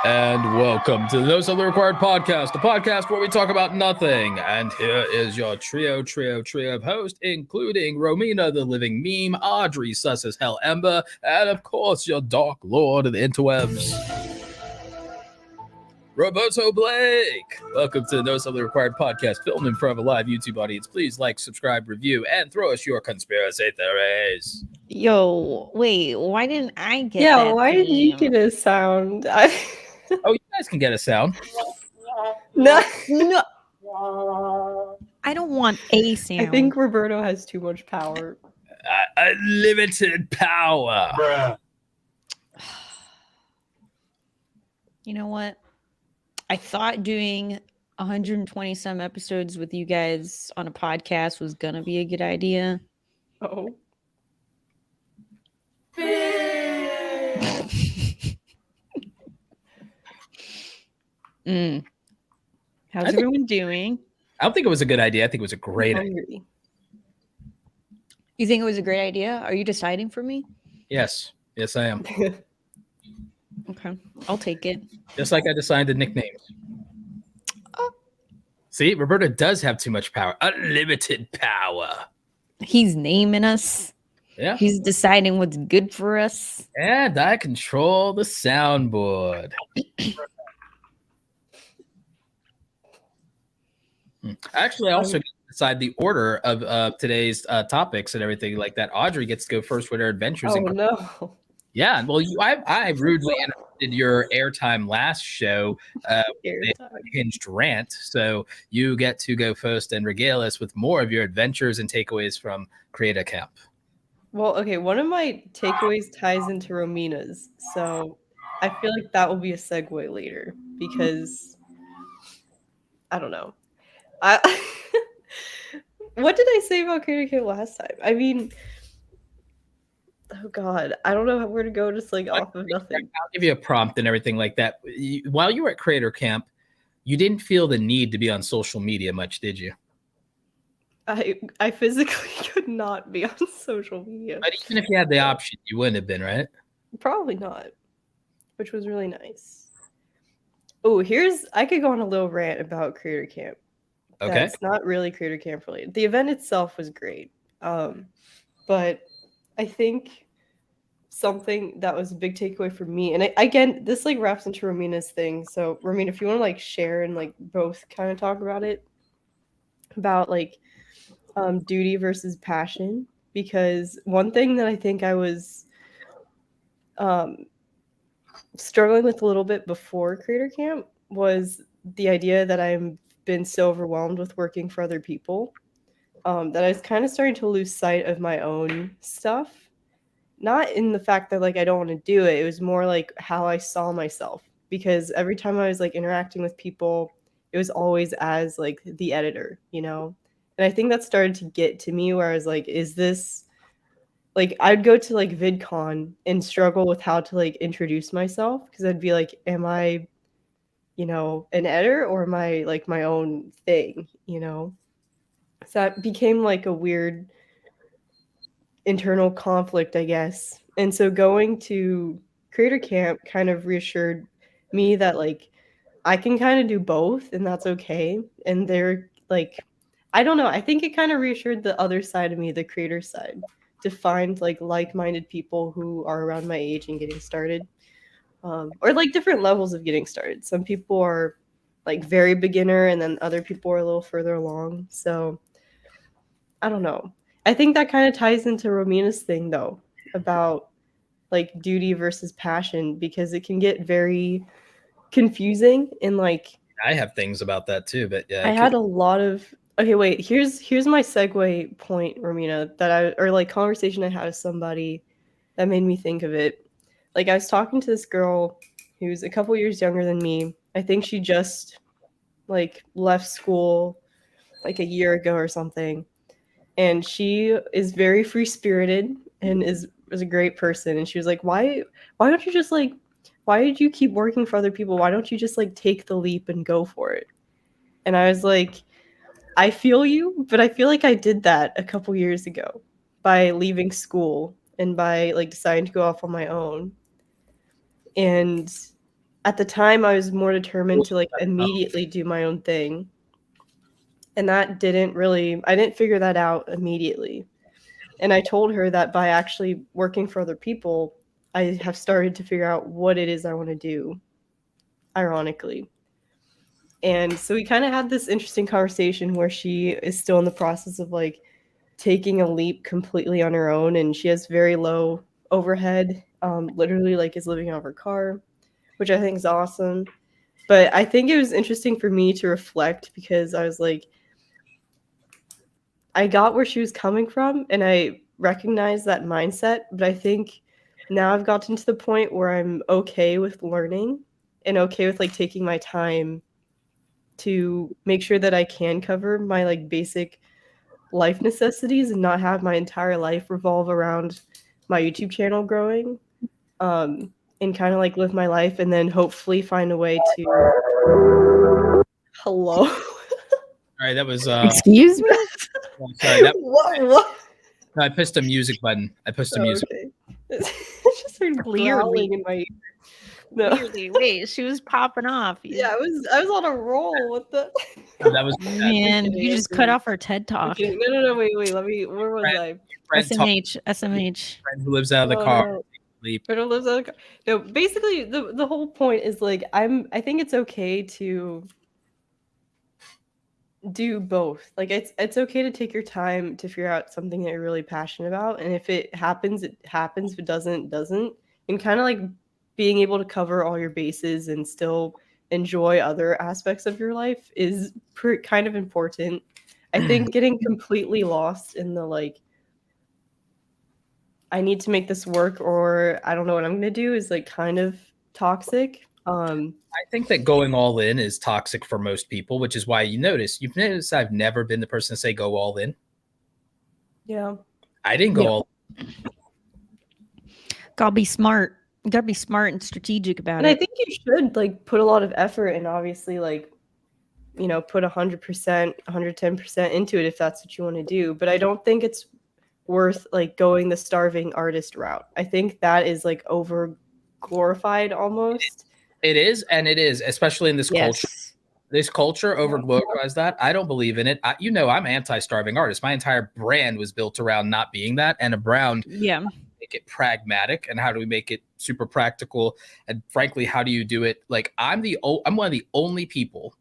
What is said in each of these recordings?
And welcome to the No Something Required podcast, a podcast where we talk about nothing. And here is your trio of hosts, including Romina, the living meme, Audrey, sus as hell Ember, and of course, your dark lord of the interwebs, Roberto Blake. Welcome to the No Something Required podcast, filmed in front of a live YouTube audience. Please like, subscribe, review, and throw us your conspiracy theories. Yo, wait, why didn't I get Yeah, that why did you theme? get a sound? Oh, you guys can get a sound. No. I don't want a sound. I think Roberto has too much power. Unlimited power. Bruh. You know what? I thought doing 120 some episodes with you guys on a podcast was gonna be a good idea. Oh. How's everyone doing? I don't think it was a good idea. I think it was a great idea. Hungry. You think it was a great idea? Are you deciding for me? Yes, I am. Okay, I'll take it. Just like I decided the nicknames. Oh. See, Roberta does have too much power. Unlimited power. He's naming us. Yeah. He's deciding what's good for us. And I control the soundboard. Actually, I also get to decide the order of today's topics and everything like that. Audrey gets to go first with her adventures. Oh, no. Yeah, well, I rudely interrupted your airtime last show hinged rant, so you get to go first and regale us with more of your adventures and takeaways from Creative Camp. Well, okay, one of my takeaways ties into Romina's, so I feel like that will be a segue later because I don't know. What did I say about Creative Camp last time? I mean, oh god, I don't know where to go, just like off of nothing. I'll give you a prompt and everything like that. While you were at Creator Camp, you didn't feel the need to be on social media much, did you? I physically could not be on social media. But even if you had the option, you wouldn't have been, right? Probably not, which was really nice. Oh, I could go on a little rant about Creator Camp. Okay. It's not really Creator Camp related. The event itself was great. But I think something that was a big takeaway for me, and again, this like wraps into Romina's thing. So, Romina, if you want to like share and like both kind of talk about it, about like duty versus passion, because one thing that I think I was struggling with a little bit before Creator Camp was the idea that I've been so overwhelmed with working for other people that I was kind of starting to lose sight of my own stuff. Not in the fact that like I don't want to do it. It was more like how I saw myself, because every time I was like interacting with people, it was always as like the editor, you know? And I think that started to get to me where I was like, is this like, I'd go to like VidCon and struggle with how to like introduce myself, because I'd be like, am I, you know, an editor, or am I like my own thing, you know? So that became like a weird internal conflict, I guess. And so going to Creator Camp kind of reassured me that like I can kind of do both, and that's okay. And they're like, I don't know, I think it kind of reassured the other side of me, the creator side, to find like like-minded people who are around my age and getting started, or like different levels of getting started. Some people are like very beginner, and then other people are a little further along. So I don't know. I think that kind of ties into Romina's thing though, about like duty versus passion, because it can get very confusing. And like I have things about that too, but yeah. I had a lot of okay, wait, here's my segue point, Romina, or like conversation I had with somebody that made me think of it. Like I was talking to this girl who's a couple years younger than me. I think she just like left school like a year ago or something. And she is very free-spirited and is a great person. And she was like, why don't you just like, why did you keep working for other people? Why don't you just like take the leap and go for it? And I was like, I feel you, but I feel like I did that a couple years ago by leaving school and by like deciding to go off on my own. And at the time I was more determined to like immediately do my own thing. And that I didn't figure that out immediately. And I told her that by actually working for other people, I have started to figure out what it is I want to do, ironically. And so we kind of had this interesting conversation where she is still in the process of like taking a leap completely on her own, and she has very low overhead, literally like is living out of her car, which I think is awesome. But I think it was interesting for me to reflect because I was like, I got where she was coming from and I recognized that mindset, but I think now I've gotten to the point where I'm okay with learning and okay with like taking my time to make sure that I can cover my like basic life necessities and not have my entire life revolve around my YouTube channel growing, and kind of like live my life and then hopefully find a way to hello. All right, that was Excuse me? oh, sorry, that what? I pushed a music button. I pushed a music. Okay. It just started growling in my ear. No. Clearly. Wait, she was popping off. Yeah, I was on a roll with the Oh, that was Man, you just cut off her TED talk. Okay, no, wait, let me, where was I? SMH, SMH. friend who lives out of the Oh, car. no. Sleep. But it lives out of the car. No, basically the whole point is like I think it's okay to do both. Like it's okay to take your time to figure out something that you're really passionate about, and if it happens, it happens. If it doesn't, it doesn't. And kind of like being able to cover all your bases and still enjoy other aspects of your life is kind of important. I think getting completely lost in the like, I need to make this work or I don't know what I'm going to do is like kind of toxic. I think that going all in is toxic for most people, which is why you've noticed I've never been the person to say go all in. Yeah. I didn't go all in. Gotta be smart. You gotta be smart and strategic about And it. I think you should like put a lot of effort and obviously like, you know, put 100%, 110% into it if that's what you want to do. But I don't think it's worth like going the starving artist route. I think that is like over glorified almost. It is, and it is, especially in this culture. This culture over glorifies that. I don't believe in it. I'm anti-starving artist. My entire brand was built around not being that, and a brand. Yeah. Make it pragmatic, and how do we make it super practical? And frankly, how do you do it? Like I'm one of the only people.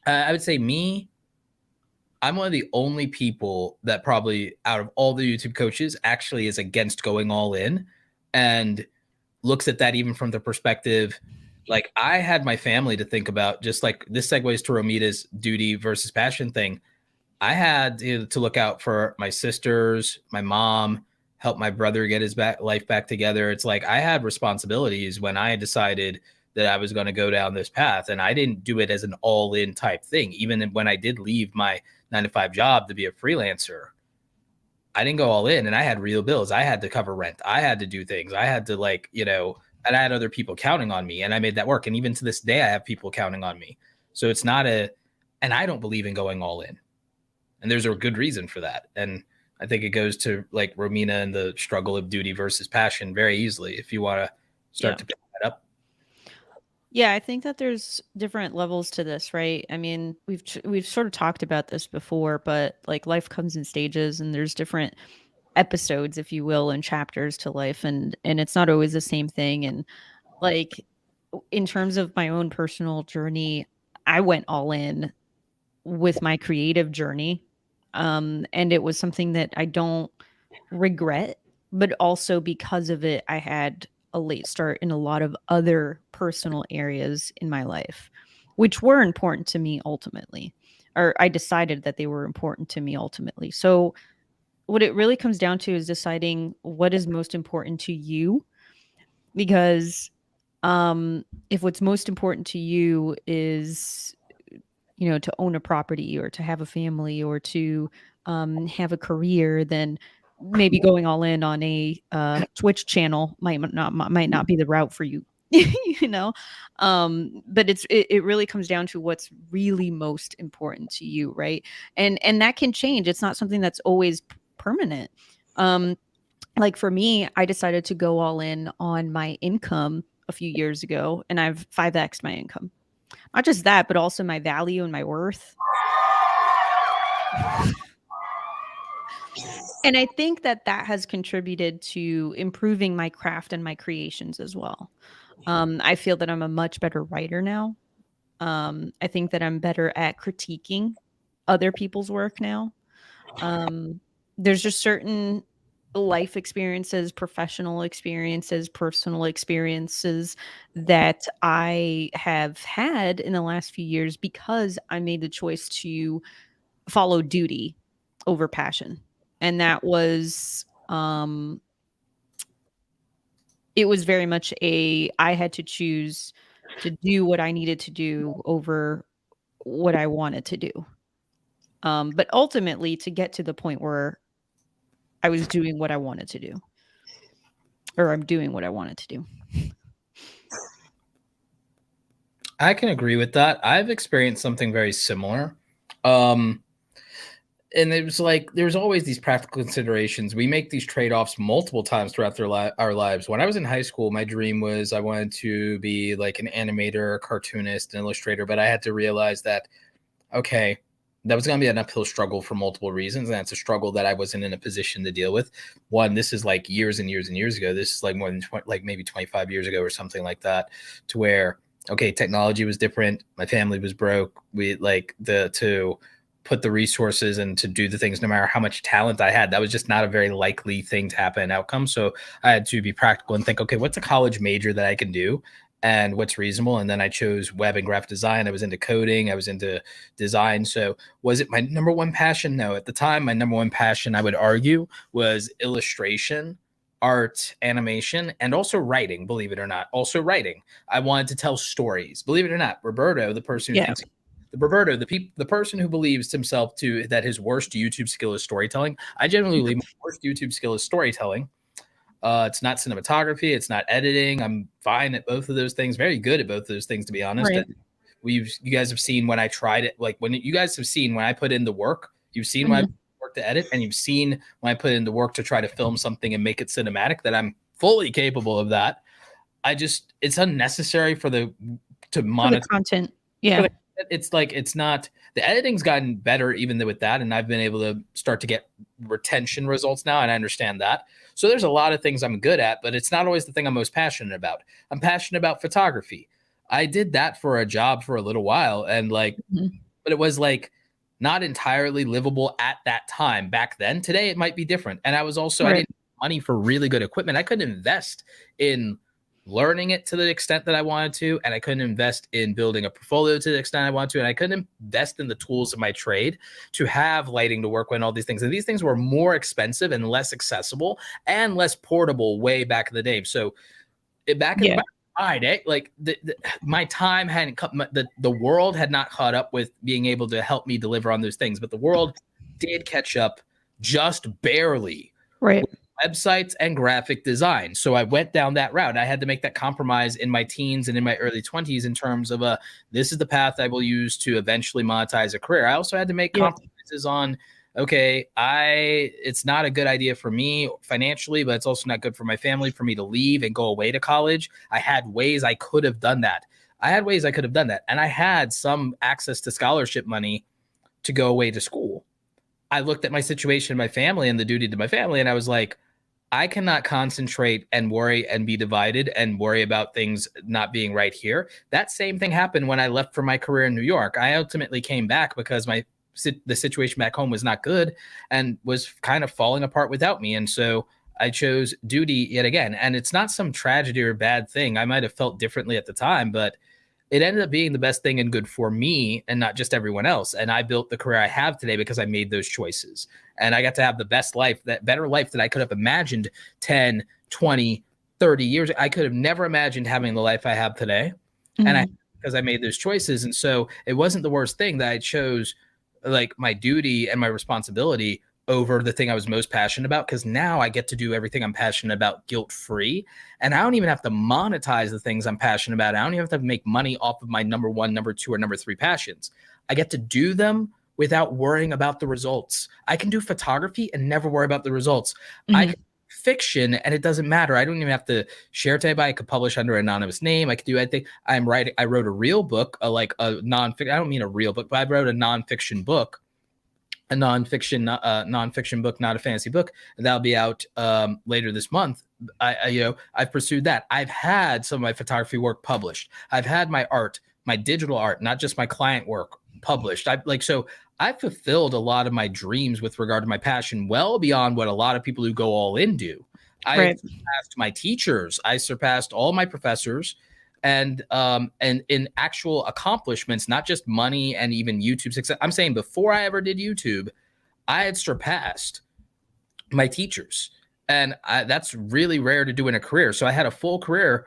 I would say I'm one of the only people that probably out of all the YouTube coaches actually is against going all in, and looks at that even from the perspective. Like I had my family to think about, just like this segues to Romina's duty versus passion thing. I had to look out for my sisters, my mom, help my brother get his life back together. It's like I had responsibilities when I decided that I was going to go down this path, and I didn't do it as an all-in type thing. Even when I did leave my 9-to-5 job to be a freelancer, I didn't go all in, and I had real bills. I had to cover rent. I had to do things. I had to and I had other people counting on me, and I made that work. And even to this day, I have people counting on me. So it's not and I don't believe in going all in. And there's a good reason for that. And I think it goes to like Romina and the struggle of duty versus passion very easily if you want to start to pick that up. Yeah, I think that there's different levels to this, right? I mean, we've sort of talked about this before, but like life comes in stages and there's different episodes, if you will, and chapters to life, and it's not always the same thing. And like in terms of my own personal journey, I went all in with my creative journey, and it was something that I don't regret, but also because of it, I had a late start in a lot of other personal areas in my life, which were important to me ultimately, or I decided that they were important to me ultimately. So what it really comes down to is deciding what is most important to you, because if what's most important to you is, to own a property or to have a family or to have a career, then maybe going all in on a Twitch channel might not be the route for you. But it really comes down to what's really most important to you, right? And that can change. It's not something that's always permanent. Like for me, I decided to go all in on my income a few years ago, and I've 5x'd my income. Not just that, but also my value and my worth. And I think that has contributed to improving my craft and my creations as well. I feel that I'm a much better writer now. I think that I'm better at critiquing other people's work now. There's just certain life experiences, professional experiences, personal experiences that I have had in the last few years because I made the choice to follow duty over passion. And that was it was very much I had to choose to do what I needed to do over what I wanted to do. But ultimately to get to the point where I was doing what I wanted to do, or I'm doing what I wanted to do. I can agree with that. I've experienced something very similar. And it was like, there's always these practical considerations. We make these trade-offs multiple times throughout our lives. When I was in high school, my dream was I wanted to be like an animator, a cartoonist, an illustrator, but I had to realize that, okay, that was going to be an uphill struggle for multiple reasons. And it's a struggle that I wasn't in a position to deal with. One, this is like years and years and years ago. This is like more than like maybe 25 years ago or something like that, to where, okay, technology was different. My family was broke. We like to put the resources and to do the things, no matter how much talent I had, that was just not a very likely thing to happen outcome. So I had to be practical and think, okay, what's a college major that I can do and what's reasonable? And then I chose web and graphic design. I was into coding. I was into design. So was it my number one passion? No. At the time, my number one passion, I would argue, was illustration, art, animation, and also writing, believe it or not. Also writing. I wanted to tell stories. Believe it or not, Roberto, the person who thinks Roberto, the person who believes himself that his worst YouTube skill is storytelling. I generally believe my worst YouTube skill is storytelling. It's not cinematography. It's not editing. I'm fine at both of those things. Very good at both of those things, to be honest. Right. You guys have seen when I tried it. Like when you guys have seen when I put in the work, you've seen when I work to edit, and you've seen when I put in the work to try to film something and make it cinematic, that I'm fully capable of that. It's unnecessary to monitor content. Yeah. It's like, it's not, the editing's gotten better even with that. And I've been able to start to get retention results now. And I understand that. So there's a lot of things I'm good at, but it's not always the thing I'm most passionate about. I'm passionate about photography. I did that for a job for a little while. And but it was like not entirely livable at that time back then. Today, it might be different. And I was also, I didn't have money for really good equipment. I couldn't invest in learning it to the extent that I wanted to, and I couldn't invest in building a portfolio to the extent I wanted to, and I couldn't invest in the tools of my trade to have lighting to work with and all these things. And these things were more expensive and less accessible and less portable way back in the day. So back in my day, like my time hadn't the world had not caught up with being able to help me deliver on those things, but the world did catch up just barely. Right. Websites and graphic design. So I went down that route. I had to make that compromise in my teens and in my early 20s in terms of this is the path I will use to eventually monetize a career. I also had to make compromises on, okay, it's not a good idea for me financially, but it's also not good for my family for me to leave and go away to college. I had ways I could have done that. And I had some access to scholarship money to go away to school. I looked at my situation, my family, and the duty to my family, and I was like, I cannot concentrate and worry and be divided and worry about things not being right here. That same thing happened when I left for my career in New York. I ultimately came back because the situation back home was not good and was kind of falling apart without me. And so I chose duty yet again. And it's not some tragedy or bad thing. I might have felt differently at the time, but it ended up being the best thing and good for me and not just everyone else. And I built the career I have today because I made those choices. And I got to have the best life, that better life that I could have imagined 10, 20, 30 years. I could have never imagined having the life I have today. And because I made those choices. And so it wasn't the worst thing that I chose like my duty and my responsibility over the thing I was most passionate about, because now I get to do everything I'm passionate about guilt-free. And I don't even have to monetize the things I'm passionate about. I don't even have to make money off of my number one, number two, or number three passions. I get to do them without worrying about the results. I can do photography and never worry about the results. I can fiction, and it doesn't matter. I don't even have to share it to anybody. I could publish under an anonymous name. I could do anything. I wrote a real book, like a nonfiction. I don't mean a real book, but I wrote a nonfiction book. A nonfiction book, not a fantasy book. That'll be out later this month. I've pursued that. I've had some of my photography work published. I've had my art, my digital art, not just my client work, published. I've fulfilled a lot of my dreams with regard to my passion, well beyond what a lot of people who go all in do. I surpassed my teachers. I surpassed all my professors. And in actual accomplishments, not just money and even YouTube success. I'm saying before I ever did YouTube, I had surpassed my teachers, and that's really rare to do in a career. So I had a full career,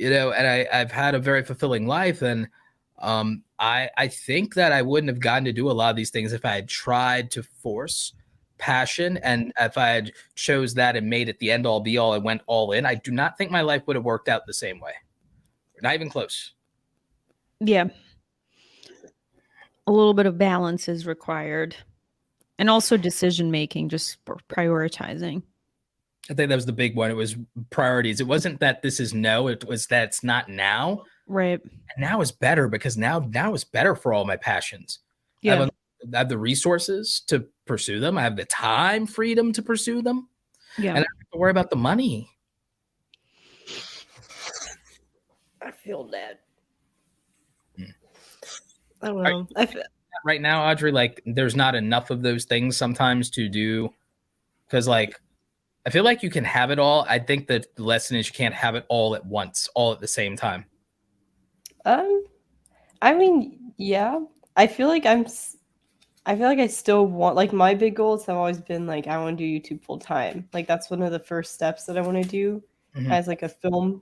and I've had a very fulfilling life. And I think that I wouldn't have gotten to do a lot of these things if I had tried to force passion, and if I had chose that and made it the end all be all and went all in. I do not think my life would have worked out the same way. Not even close. Yeah. A little bit of balance is required. And also decision making, just prioritizing. I think that was the big one. It was priorities. It wasn't that this is no, it was that it's not now. Right. And now is better, because now is better for all my passions. Yeah. I have the resources to pursue them. I have the time freedom to pursue them. Yeah. And I don't have to worry about the money. I feel that. I don't know. Right now, Audrey, like, there's not enough of those things sometimes to do, because like I feel like you can have it all. I think that the lesson is you can't have it all at once, all at the same time. I mean, yeah. I feel like I still want, like, my big goals have always been like, I want to do YouTube full time. Like, that's one of the first steps that I want to do as like a film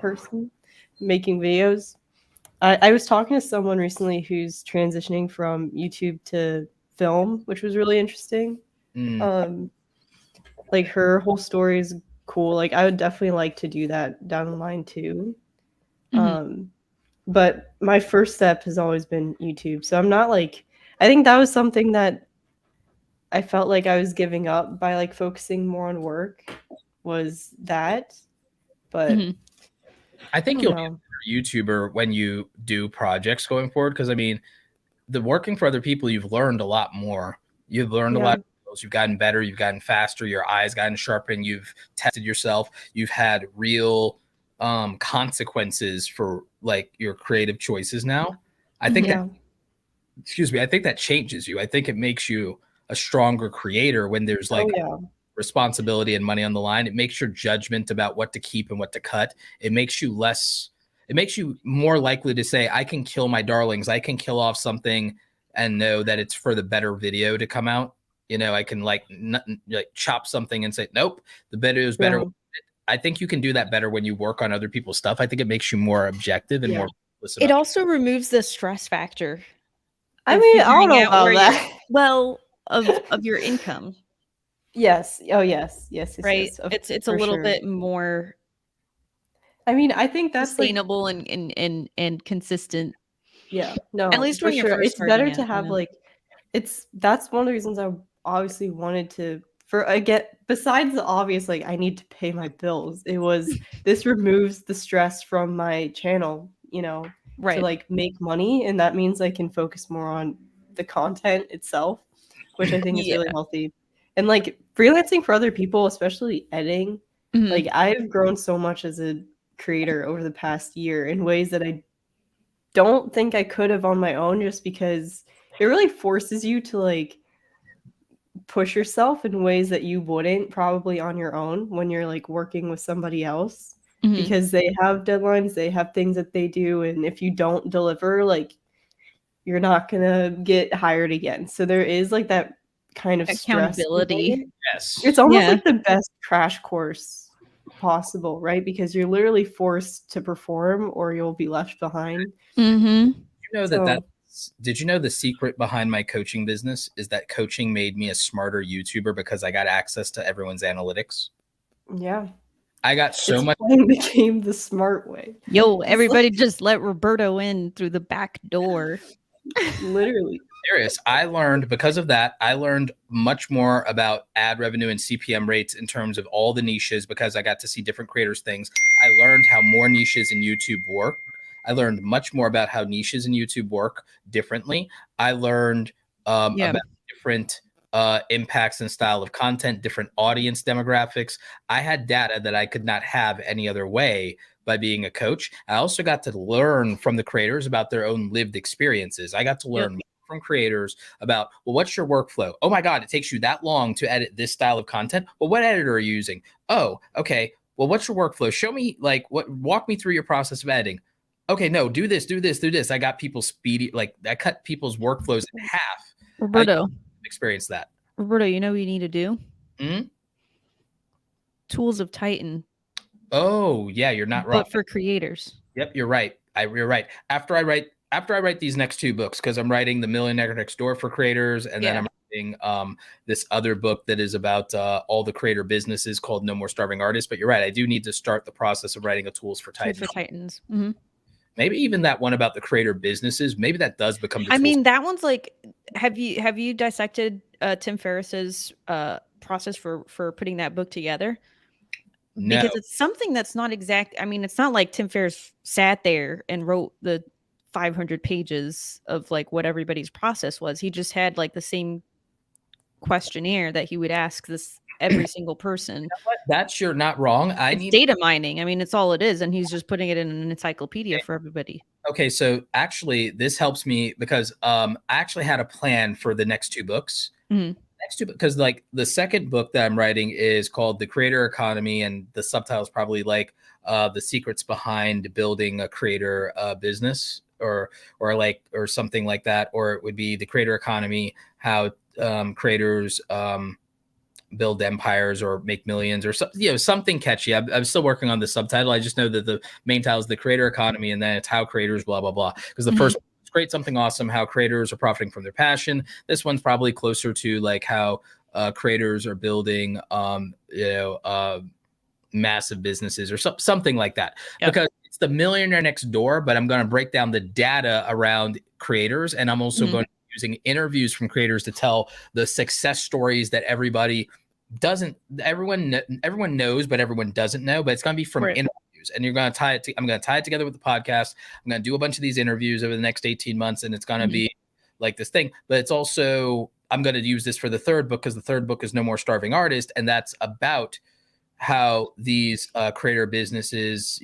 person. Making videos. I was talking to someone recently who's transitioning from YouTube to film, which was really interesting. Like, her whole story is cool. Like, I would definitely like to do that down the line too. But my first step has always been YouTube. So I'm not like, I think that was something that I felt like I was giving up by like focusing more on work, was that. But I think you'll be a better YouTuber when you do projects going forward, because I mean, the working for other people, you've learned a lot more. You've learned a lot of skills. You've gotten better. You've gotten faster. Your eyes gotten sharpened. You've tested yourself. You've had real consequences for like your creative choices now. I think that, I think that changes you. I think it makes you a stronger creator when there's like responsibility and money on the line. It makes your judgment about what to keep and what to cut. It makes you more likely to say, I can kill my darlings. I can kill off something and know that it's for the better video to come out. I can like chop something and say, nope, the video is better. I think you can do that better when you work on other people's stuff. I think it makes you more objective and more. It also removes the stress factor. I mean, I don't know about that. Well, of your income. Yes. Oh, yes. Right. Yes, it's a little bit more. I mean, I think that's sustainable and consistent. Yeah. No. At least when you're first it's better to have that's one of the reasons I obviously wanted to. Besides the obvious, like, I need to pay my bills, it was this removes the stress from my channel, to like make money, and that means I can focus more on the content itself, which I think is really healthy. And like freelancing for other people, especially editing, like I've grown so much as a creator over the past year in ways that I don't think I could have on my own, just because it really forces you to like push yourself in ways that you wouldn't probably on your own when you're like working with somebody else, because they have deadlines, they have things that they do, and if you don't deliver, like, you're not gonna get hired again. So there is like that kind of accountability. Yes, it's almost like the best crash course possible, right? Because you're literally forced to perform or you'll be left behind. Did you know the secret behind my coaching business is that coaching made me a smarter YouTuber because I got access to everyone's analytics? Yeah. I got so much. Became the smart way. Yo, everybody just let Roberto in through the back door. Literally. serious. I learned because of that. I learned much more about ad revenue and CPM rates in terms of all the niches because I got to see different creators' things. I learned how more niches in YouTube work. I learned much more about how niches in YouTube work differently. I learned about different impacts and style of content, different audience demographics. I had data that I could not have any other way by being a coach. I also got to learn from the creators about their own lived experiences. I got to learn from creators about, well, what's your workflow? Oh my God, it takes you that long to edit this style of content. Well, what editor are you using? Oh, okay. Well, what's your workflow? Show me, like, walk me through your process of editing. Okay, no, do this, do this, do this. I got people speedy, like I cut people's workflows in half. Roberto, experience that. Roberto, you know what you need to do? Mm-hmm. Tools of Titan. Oh yeah, you're not wrong. But for creators. Yep, you're right. You're right. After I write these next two books, because I'm writing The Millionaire Next Door for creators, and then I'm writing this other book that is about all the creator businesses called No More Starving Artists. But you're right, I do need to start the process of writing a Tools for Titans. Tools for Titans. Mm-hmm. Maybe even that one about the creator businesses. Maybe that does become. I mean, that one's like, have you dissected Tim Ferriss's process for putting that book together? No. Because it's something that's not exact. I mean, it's not like Tim Ferriss sat there and wrote the 500 pages of like what everybody's process was. He just had like the same questionnaire that he would ask this every single person. You know what? That's you're not wrong. It's data mining. I mean, it's all it is, and he's just putting it in an encyclopedia for everybody. Okay, so actually, this helps me because I actually had a plan for the next two books. Mm-hmm. Because like the second book that I'm writing is called The Creator Economy, and the subtitle is probably like the secrets behind building a creator business or something like that, or it would be The Creator Economy, how creators build empires or make millions, or something catchy. I'm still working on the subtitle. I just know that the main title is The Creator Economy, and then it's how creators blah blah blah, because the first create something awesome, how creators are profiting from their passion. This one's probably closer to like how creators are building massive businesses or something like that. Because it's the Millionaire Next Door, but I'm going to break down the data around creators, and I'm also going to be using interviews from creators to tell the success stories that everyone knows, but everyone doesn't know. But it's going to be from interviews. And you're going to tie it. I'm going to tie it together with the podcast. I'm going to do a bunch of these interviews over the next 18 months, and it's going to be like this thing. But it's also, I'm going to use this for the third book, because the third book is No More Starving Artist, and that's about how these creator businesses,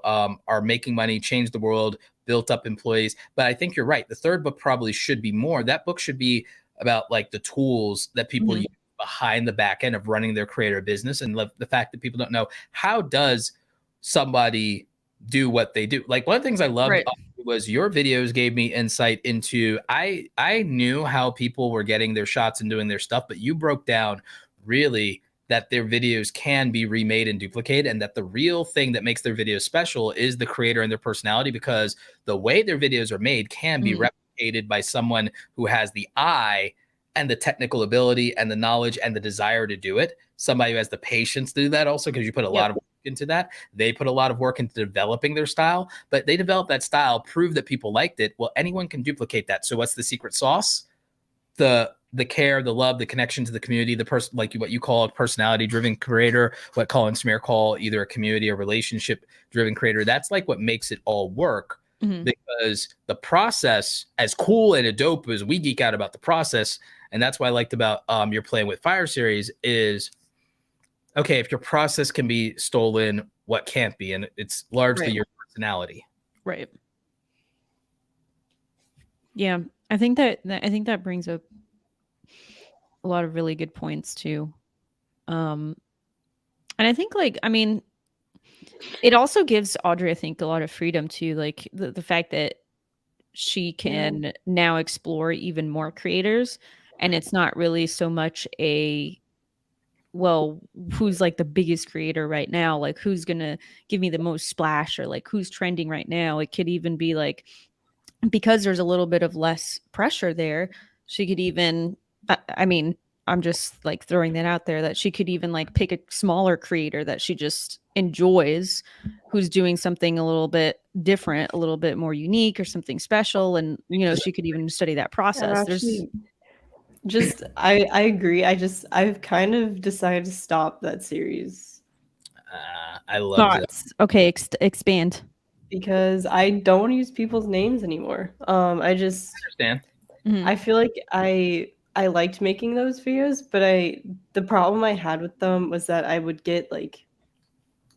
are making money, change the world, built up employees. But I think you're right. The third book probably should be more. That book should be about like the tools that people use behind the back end of running their creator business, and the fact that people don't know, how does somebody do what they do. Like, one of the things I loved was your videos gave me insight into, I knew how people were getting their shots and doing their stuff, but you broke down really that their videos can be remade and duplicated, and that the real thing that makes their videos special is the creator and their personality, because the way their videos are made can be replicated by someone who has the eye and the technical ability and the knowledge and the desire to do it. Somebody who has the patience to do that also, because you put a lot of work into that. They put a lot of work into developing their style, but they developed that style, proved that people liked it. Well, anyone can duplicate that. So what's the secret sauce? The care, the love, the connection to the community, the person, like what you call a personality driven creator, what Colin Smear call either a community or relationship driven creator. That's like what makes it all work. Because the process, as cool and as dope as we geek out about the process, and that's what I liked about your Playing with Fire series is, okay, if your process can be stolen, what can't be? And it's largely your personality. Right. Yeah, I think that brings up a lot of really good points too. And I think, like, I mean, it also gives Audrey, I think, a lot of freedom to, like, the fact that she can now explore even more creators, and it's not really so much who's like the biggest creator right now, like who's gonna give me the most splash, or like who's trending right now. It could even be like, because there's a little bit of less pressure there, she could even, I mean, I'm just like throwing that out there, that she could even like pick a smaller creator that she just enjoys, who's doing something a little bit different, a little bit more unique or something special. And, you know, she could even study that process. Actually, I agree. I've kind of decided to stop that series I loved it. thoughts. Okay, expand. because I don't use people's names anymore. I Understand? Mhm. I feel like I liked making those videos, but the problem I had with them was that I would get like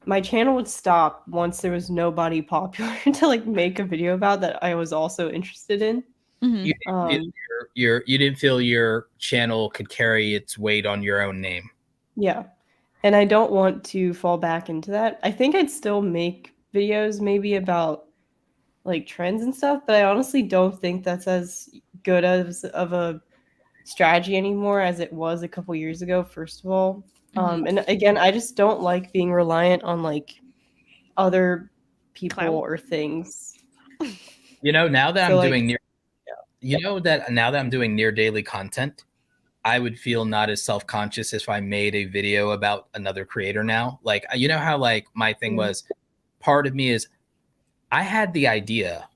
my channel would stop once there was nobody popular to like make a video about that I was also interested in. Mhm. You didn't feel you didn't feel your channel could carry its weight on your own name. Yeah. And I don't want to fall back into that. I think I'd still make videos maybe about like trends and stuff, but I honestly don't think that's as good as of a strategy anymore as it was a couple years ago, first of all. And again, I just don't like being reliant on like other people Clout. or things. You know, now that So, I'm like, doing near daily content, I would feel not as self-conscious if I made a video about another creator now. Like, you know how like my thing was, part of me is I had the idea,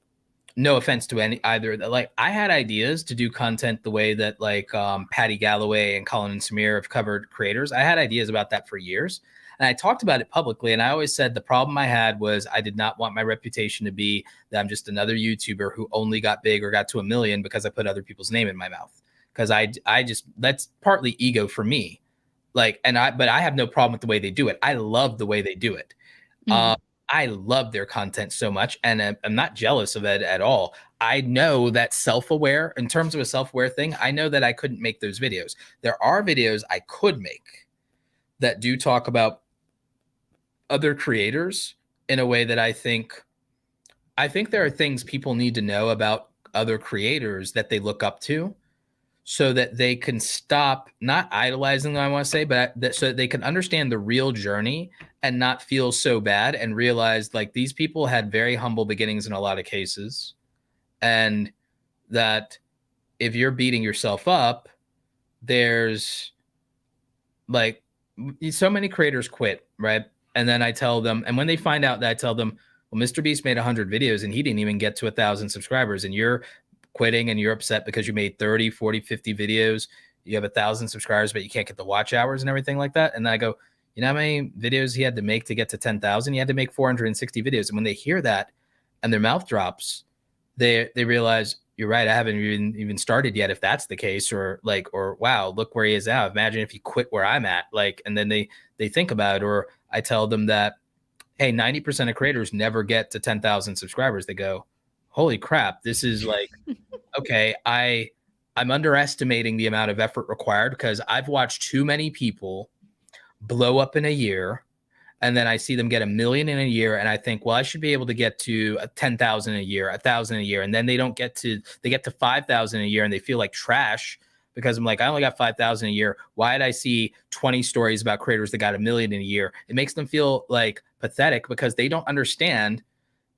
no offense to either, like I had ideas to do content the way that like Patty Galloway and Colin and Samir have covered creators. I had ideas about that for years. And I talked about it publicly. And I always said the problem I had was I did not want my reputation to be that I'm just another YouTuber who only got big or got to 1 million because I put other people's name in my mouth. Because I just, that's partly ego for me. Like, but I have no problem with the way they do it. I love the way they do it. I love their content so much, and I'm not jealous of it at all. I know that self-aware, in terms of a self-aware thing, I know that I couldn't make those videos. There are videos I could make that do talk about other creators in a way that I think there are things people need to know about other creators that they look up to, so that they can stop not idolizing them, I want to say, but so that they can understand the real journey and not feel so bad and realize like these people had very humble beginnings in a lot of cases. And that if you're beating yourself up, there's like so many creators quit, right? And then I tell them, and when they find out that I tell them, well, MrBeast made 100 videos and he didn't even get to 1,000 subscribers, and you're quitting and you're upset because you made 30, 40, 50 videos, you have 1,000 subscribers, but you can't get the watch hours and everything like that. And then I go, you know how many videos he had to make to get to 10,000? He had to make 460 videos. And when they hear that and their mouth drops, they realize, you're right, I haven't even started yet, if that's the case. Or like, or wow, look where he is now. Imagine if he quit where I'm at. Like, and then they think about it. Or I tell them that, hey, 90% of creators never get to 10,000 subscribers. They go, holy crap, this is like, okay, I'm underestimating the amount of effort required, because I've watched too many people blow up in a year, and then I see them get 1 million in a year, and I think, well, I should be able to get to 10,000 a year, 1,000 a year, and then they get to 5,000 a year, and they feel like trash because I'm like, I only got 5,000 a year. Why did I see 20 stories about creators that got 1 million in a year? It makes them feel like pathetic, because they don't understand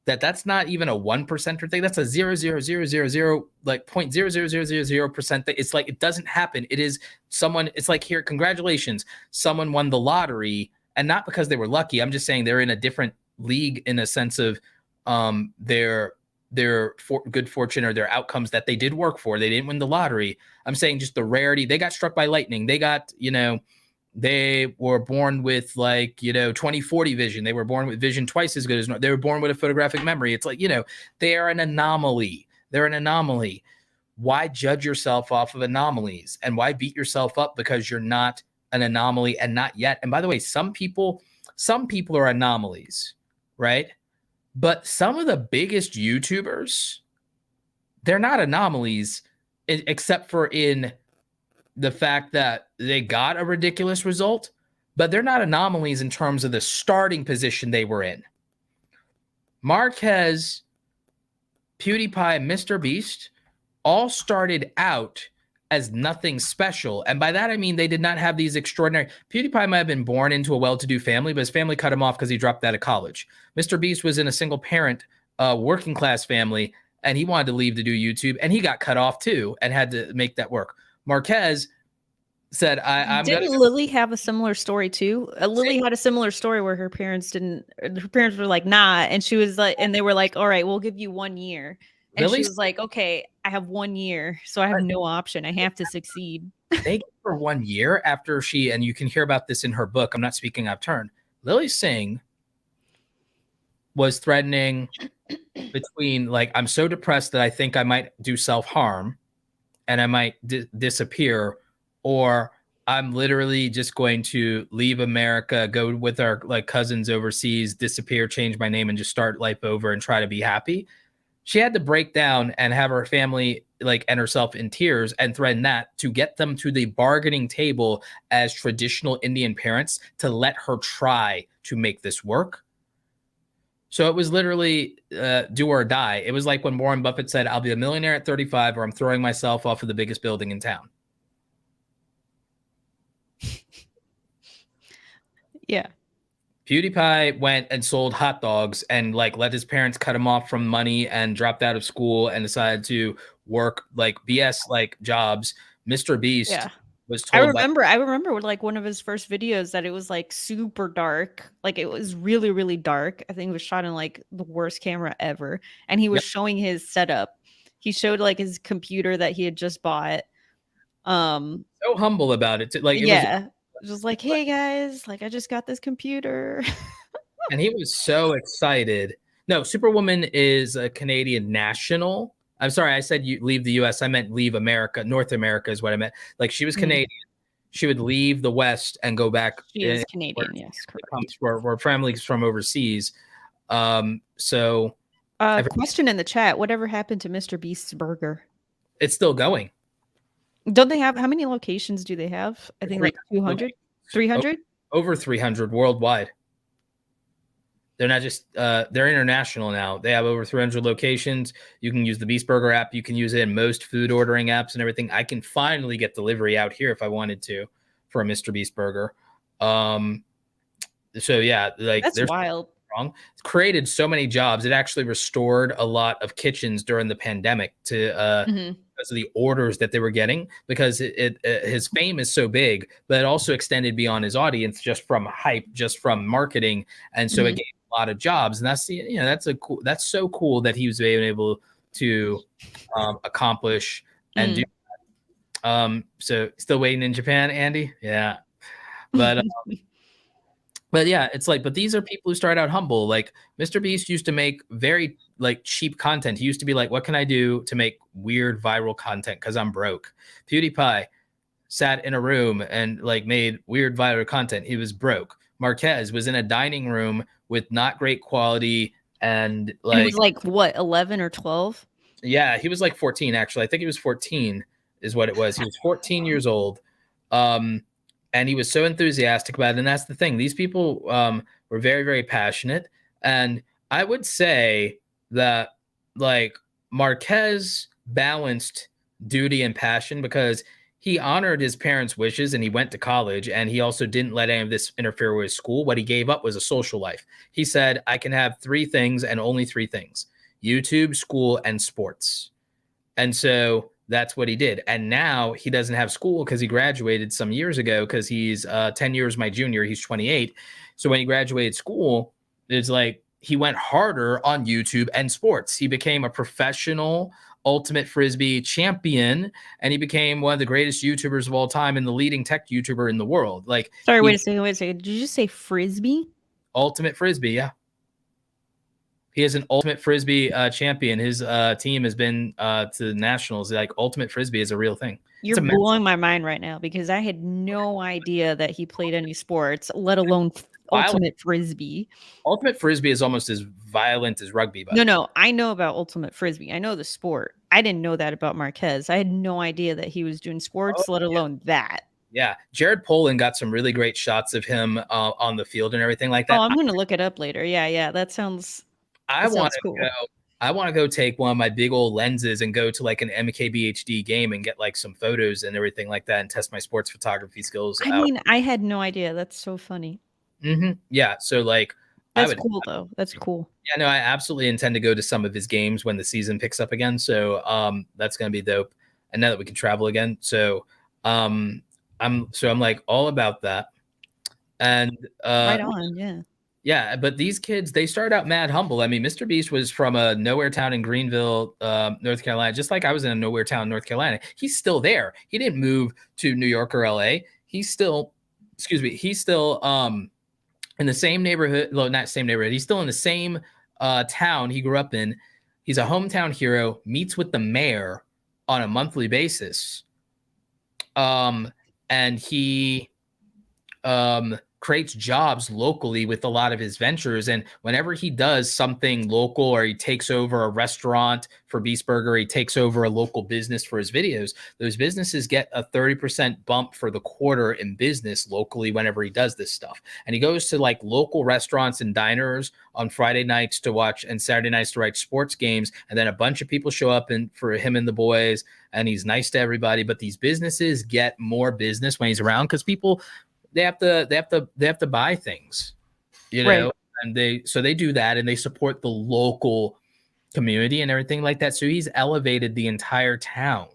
that that's not even a 1% thing. That's a 0.00000 like 0.00000% thing. It's like, it doesn't happen. It is someone, it's like, here, congratulations, someone won the lottery, and not because they were lucky. I'm just saying they're in a different league in a sense of their good fortune or their outcomes that they did work for. They didn't win the lottery. I'm saying just the rarity. They got struck by lightning. They got, they were born with like, 20/40 vision. They were born with vision twice as good as, they were born with a photographic memory. It's like, they are an anomaly. They're an anomaly. Why judge yourself off of anomalies? And why beat yourself up because you're not an anomaly and not yet? And by the way, some people are anomalies, right? But some of the biggest YouTubers, they're not anomalies, except for in the fact that they got a ridiculous result, but they're not anomalies in terms of the starting position they were in. Marquez, PewDiePie, and MrBeast all started out as nothing special. And by that, I mean, they did not have these extraordinary... PewDiePie might have been born into a well-to-do family, but his family cut him off because he dropped out of college. MrBeast was in a single-parent, working-class family, and he wanted to leave to do YouTube, and he got cut off too and had to make that work. Marquez, said, I'm Didn't gonna Lily have a similar story too? Lily had a similar story where her parents were like, nah. And she was like, and they were like, all right, we'll give you 1 year. And she Lily's was like, okay, I have 1 year, so I have no option. I have to succeed. they gave her 1 year after and you can hear about this in her book. I'm not speaking out of turn. Lily Singh was threatening between like, I'm so depressed that I think I might do self-harm and I might disappear, or I'm literally just going to leave America, go with our like cousins overseas, disappear, change my name, and just start life over and try to be happy. She had to break down and have her family like and herself in tears and threaten that to get them to the bargaining table as traditional Indian parents to let her try to make this work. So it was literally do or die. It was like when Warren Buffett said, I'll be a millionaire at 35 or I'm throwing myself off of the biggest building in town. Yeah. PewDiePie went and sold hot dogs and like let his parents cut him off from money and dropped out of school and decided to work like BS like jobs. MrBeast was told I remember like one of his first videos that it was like super dark. Like it was really, really dark. I think it was shot in like the worst camera ever. And he was showing his setup. He showed like his computer that he had just bought. So humble about it. Like it was just like, hey guys, like I just got this computer. And he was so excited. No, Superwoman is a Canadian national. I'm sorry, I said you leave the US. I meant leave America. North America is what I meant. Like she was Canadian. She would leave the West and go back. She is Canadian, yes, correct. Where families from overseas. So question in the chat, whatever happened to MrBeast's burger? It's still going. Don't they have, how many locations do they have? I think like 200, 300? Over 300 worldwide. They're not just, they're international now. They have over 300 locations. You can use the Beast Burger app. You can use it in most food ordering apps and everything. I can finally get delivery out here if I wanted to for a MrBeast burger. So yeah, like that's wild. It's created so many jobs. It actually restored a lot of kitchens during the pandemic to because of the orders that they were getting, because his fame is so big, but it also extended beyond his audience just from hype, just from marketing, and so it gave a lot of jobs. And that's that's so cool that he was able to accomplish and do that. So still waiting in Japan, Andy? Yeah, but. But yeah, it's like, but these are people who start out humble. Like MrBeast used to make very like cheap content. He used to be like, what can I do to make weird viral content? Because I'm broke. PewDiePie sat in a room and like made weird viral content. He was broke. Marquez was in a dining room with not great quality and like, he was like what, 11 or 12? Yeah, he was like 14 actually. I think he was 14 is what it was. He was 14 years old. And he was so enthusiastic about it. And that's the thing. These people were very, very passionate. And I would say that like Marquez balanced duty and passion because he honored his parents' wishes and he went to college, and he also didn't let any of this interfere with his school. What he gave up was a social life. He said, I can have 3 things and only 3 things: YouTube, school, and sports. And so that's what he did. And now he doesn't have school because he graduated some years ago, because he's 10 years my junior. He's 28. So when he graduated school, it's like he went harder on YouTube and sports. He became a professional ultimate Frisbee champion, and he became one of the greatest YouTubers of all time and the leading tech YouTuber in the world. Like, sorry, wait a second. Did you just say Frisbee? Ultimate Frisbee, yeah. He is an ultimate Frisbee champion. His team has been to the nationals. Like, ultimate Frisbee is a real thing. You're blowing my mind right now, because I had no idea that he played any sports, let alone ultimate Frisbee. Ultimate Frisbee is almost as violent as rugby. No, I know about ultimate Frisbee. I know the sport. I didn't know that about Marquez. I had no idea that he was doing sports, let alone that. Yeah, Jared Polin got some really great shots of him on the field and everything like that. Oh, I'm going to look it up later. Yeah, that sounds. I want to go take one of my big old lenses and go to like an MKBHD game and get like some photos and everything like that and test my sports photography skills. I mean, I had no idea. That's so funny. Yeah. So like, that's cool though. That's cool. Yeah, no, I absolutely intend to go to some of his games when the season picks up again. So that's going to be dope. And now that we can travel again. So I'm I'm like all about that. And Right on, yeah, but these kids, they start out mad humble. I mean, MrBeast was from a nowhere town in Greenville, North Carolina, just like I was in a nowhere town, North Carolina. He's still there. He didn't move to New York or LA. He's still, he's still in the same neighborhood. Well, not same neighborhood. He's still in the same town he grew up in. He's a hometown hero, meets with the mayor on a monthly basis. And he creates jobs locally with a lot of his ventures. And whenever he does something local, or he takes over a restaurant for Beast Burger, he takes over a local business for his videos, those businesses get a 30% bump for the quarter in business locally whenever he does this stuff. And he goes to like local restaurants and diners on Friday nights to watch and Saturday nights to write sports games. And then a bunch of people show up and for him and the boys, and he's nice to everybody. But these businesses get more business when he's around because people, they have to buy things, you know, Right. and they do that, and they support the local community and everything like that. So he's elevated the entire town.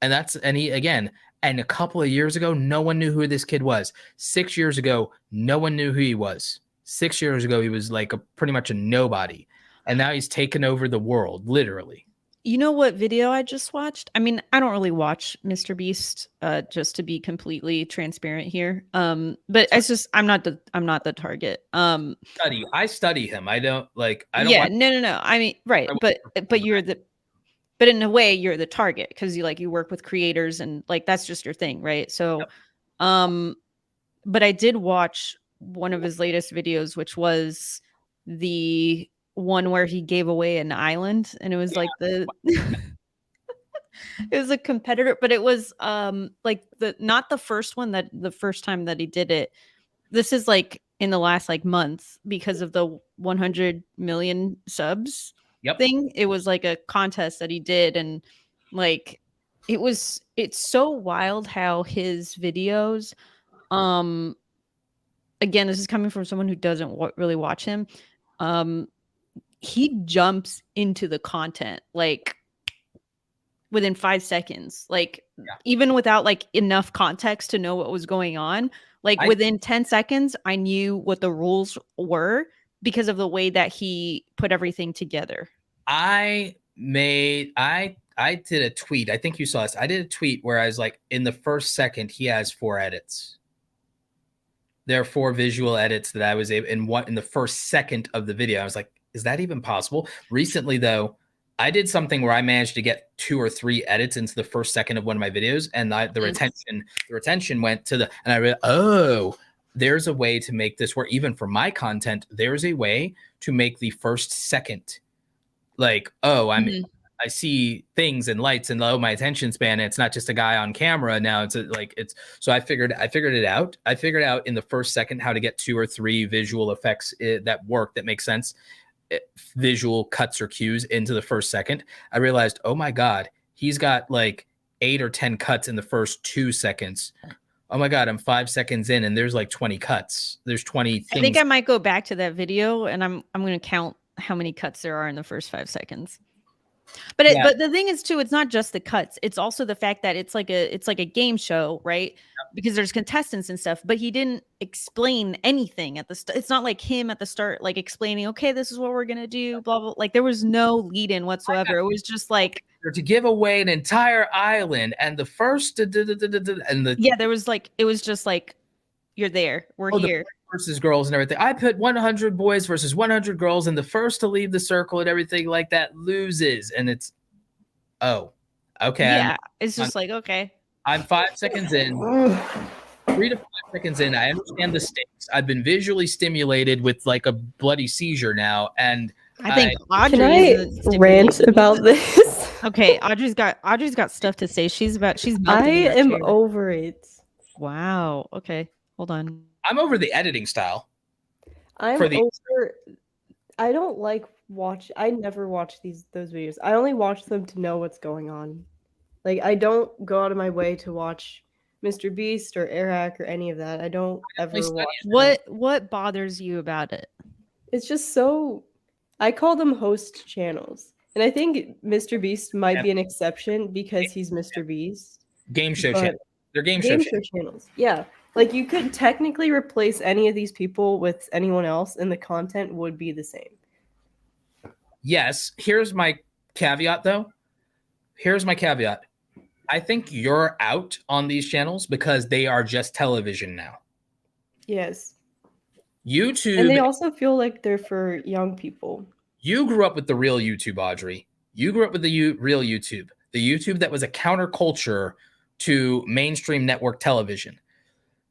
And he, again, and a couple of years ago, no one knew who this kid was. 6 years ago, no one knew who he was. 6 years ago, he was like pretty much a nobody. And now he's taken over the world, literally. You know what video I just watched? I mean, I don't really watch MrBeast, just to be completely transparent here. But it's just I'm not the target. I study him. I don't Yeah, no. I mean, right, but in a way you're the target because you work with creators and like that's just your thing, right? So, but I did watch one of his latest videos, which was the one where he gave away an island, and it was like it was a competitor, but it was like not the first one, that the first time that he did it. This is like in the last like month because of the 100 million subs thing. It was like a contest that he did, and like it's so wild how his videos, again, this is coming from someone who doesn't really watch him, he jumps into the content like within 5 seconds, like even without like enough context to know what was going on. Like within 10 seconds, I knew what the rules were because of the way that he put everything together. I did a tweet. I think you saw this. I did a tweet where I was like, in the first second, he has 4 edits. There are 4 visual edits that I was able in the first second of the video. I was like, is that even possible? Recently, though, I did something where I managed to get 2 or 3 edits into the first second of one of my videos, and the retention went to and I realized, oh, there's a way to make this work. Even for my content, there's a way to make the first second, like, oh, I see things and lights and my attention span. It's not just a guy on camera now. So I figured it out. I figured out in the first second how to get 2 or 3 visual effects that work, that make sense. Visual cuts or cues into the first second. I realized, oh my God, he's got like 8 or 10 cuts in the first 2 seconds. Oh my God, I'm 5 seconds in and there's like 20 cuts. There's 20 things. I think I might go back to that video and I'm going to count how many cuts there are in the first 5 seconds. But but the thing is too, it's not just the cuts. It's also the fact that it's like a game show, right? Because there's contestants and stuff, but he didn't explain anything at the start. It's not like him at the start, like explaining, okay, this is what we're going to do, blah, blah. Like there was no lead in whatsoever. It was just like to give away an entire island and the first there was like, it was just like, you're there, we're here. Versus girls and everything. I put 100 boys versus 100 girls, and the first to leave the circle and everything like that loses. And it's, oh, okay. Yeah, it's just like, okay. I'm 5 seconds in, 3 to 5 seconds in. I understand the stakes. I've been visually stimulated with like a bloody seizure now, and I think Audrey. Can I rant about this? Okay, Audrey's got stuff to say. She's I am over it. Wow. Okay, hold on. I'm over the editing style. I don't like I never watch those videos. I only watch them to know what's going on. Like I don't go out of my way to watch MrBeast or Eric or any of that. I don't ever watch. What bothers you about it? It's just so, I call them host channels. And I think MrBeast might be an exception because he's MrBeast. Game show channel. They're game Game show show channels. Yeah. Like you could technically replace any of these people with anyone else and the content would be the same. Yes. Here's my caveat, though. I think you're out on these channels because they are just television now. Yes. YouTube. And they also feel like they're for young people. You grew up with the real YouTube, Audrey. You grew up with the real YouTube. The YouTube that was a counterculture to mainstream network television.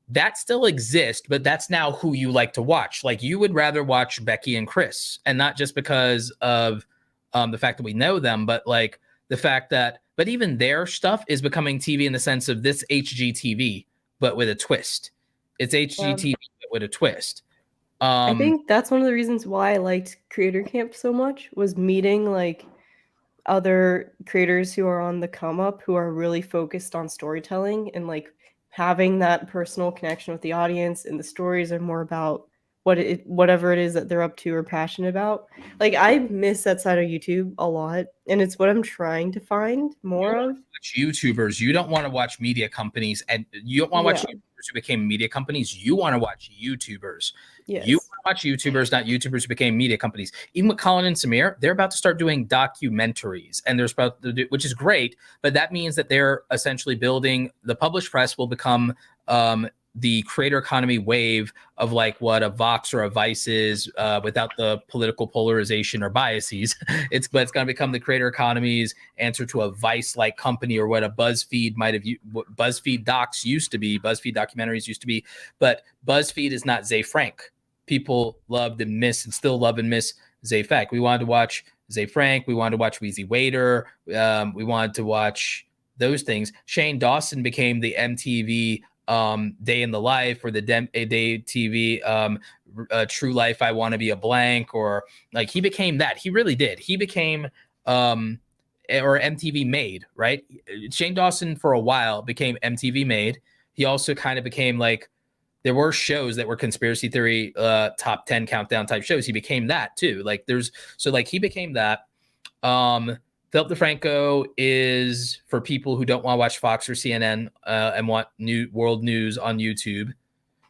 That still exists, but that's now who you like to watch. Like you would rather watch Becky and Chris, and not just because of the fact that we know them, but like the fact that, but even their stuff is becoming TV in the sense of this HGTV, but with a twist. It's HGTV but with a twist. I think that's one of the reasons why I liked Creator Camp so much, was meeting like other creators who are on the come up, who are really focused on storytelling and like having that personal connection with the audience, and the stories are more about whatever it is that they're up to or passionate about. Like I miss that side of YouTube a lot, and it's what I'm trying to find more of. YouTubers, you don't want to watch media companies, and you don't want to watch YouTubers who became media companies. You want to watch YouTubers. Yes. You want to watch YouTubers, not YouTubers who became media companies. Even with Colin and Samir, they're about to start doing documentaries, and they're about to do, which is great, but that means that they're essentially building, the published press will become the creator economy wave of like what a Vox or a Vice is, without the political polarization or biases. It's going to become the creator economy's answer to a Vice-like company, or what a BuzzFeed might have, what BuzzFeed docs used to be, BuzzFeed documentaries used to be. But BuzzFeed is not Zay Frank. People loved and miss and still love and miss Zay Frank. We wanted to watch Zay Frank. We wanted to watch Wheezy Waiter. We wanted to watch those things. Shane Dawson became the MTV Day in the Life, or the Day TV True Life, I Want to Be a Blank, or like he became that. He really did. He became or MTV Made, right? Shane Dawson for a while became MTV Made. He also kind of became like, there were shows that were conspiracy theory top 10 countdown type shows. He became that too. Like he became that. Philip DeFranco is for people who don't want to watch Fox or CNN and want new world news on YouTube.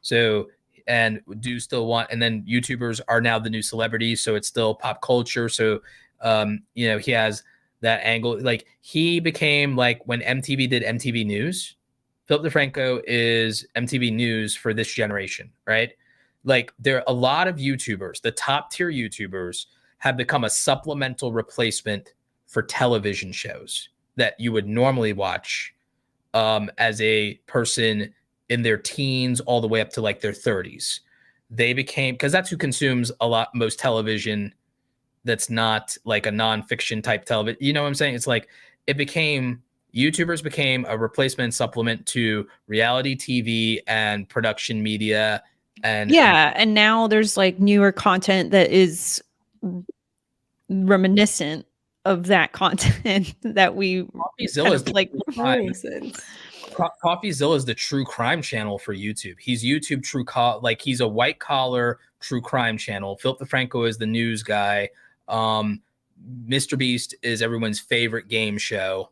So, and do still want, and then YouTubers are now the new celebrities. So it's still pop culture. So, he has that angle. Like he became like when MTV did MTV News, Philip DeFranco is MTV News for this generation, right? Like there are a lot of YouTubers, the top tier YouTubers have become a supplemental replacement for television shows that you would normally watch as a person in their teens all the way up to like their 30s. They became, because that's who consumes most television that's not like a nonfiction type television. You know what I'm saying? It's like YouTubers became a replacement supplement to reality TV and production media. And now there's like newer content that is reminiscent of that content that we CoffeeZilla is like. CoffeeZilla is the true crime channel for YouTube. He's YouTube like he's a white collar true crime channel. Philip DeFranco is the news guy. MrBeast is everyone's favorite game show.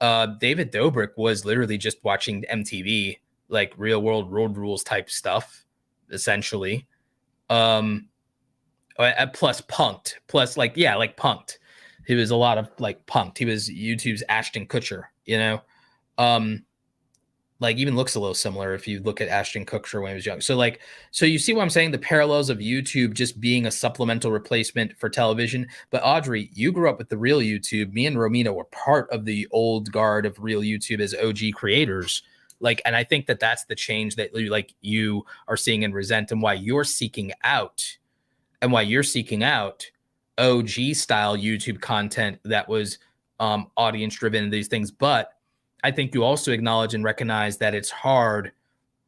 David Dobrik was literally just watching MTV, like real world road rules type stuff, essentially. Plus Punked. Plus Punked. He was a lot of like Punked. He was YouTube's Ashton Kutcher, like even looks a little similar if you look at Ashton Kutcher when he was young. So you see what I'm saying? The parallels of YouTube just being a supplemental replacement for television. But Audrey, you grew up with the real YouTube. Me and Romina were part of the old guard of real YouTube as OG creators. And I think that that's the change that you are seeing in Resent, and why you're seeking out OG style YouTube content that was audience driven and these things. But I think you also acknowledge and recognize that it's hard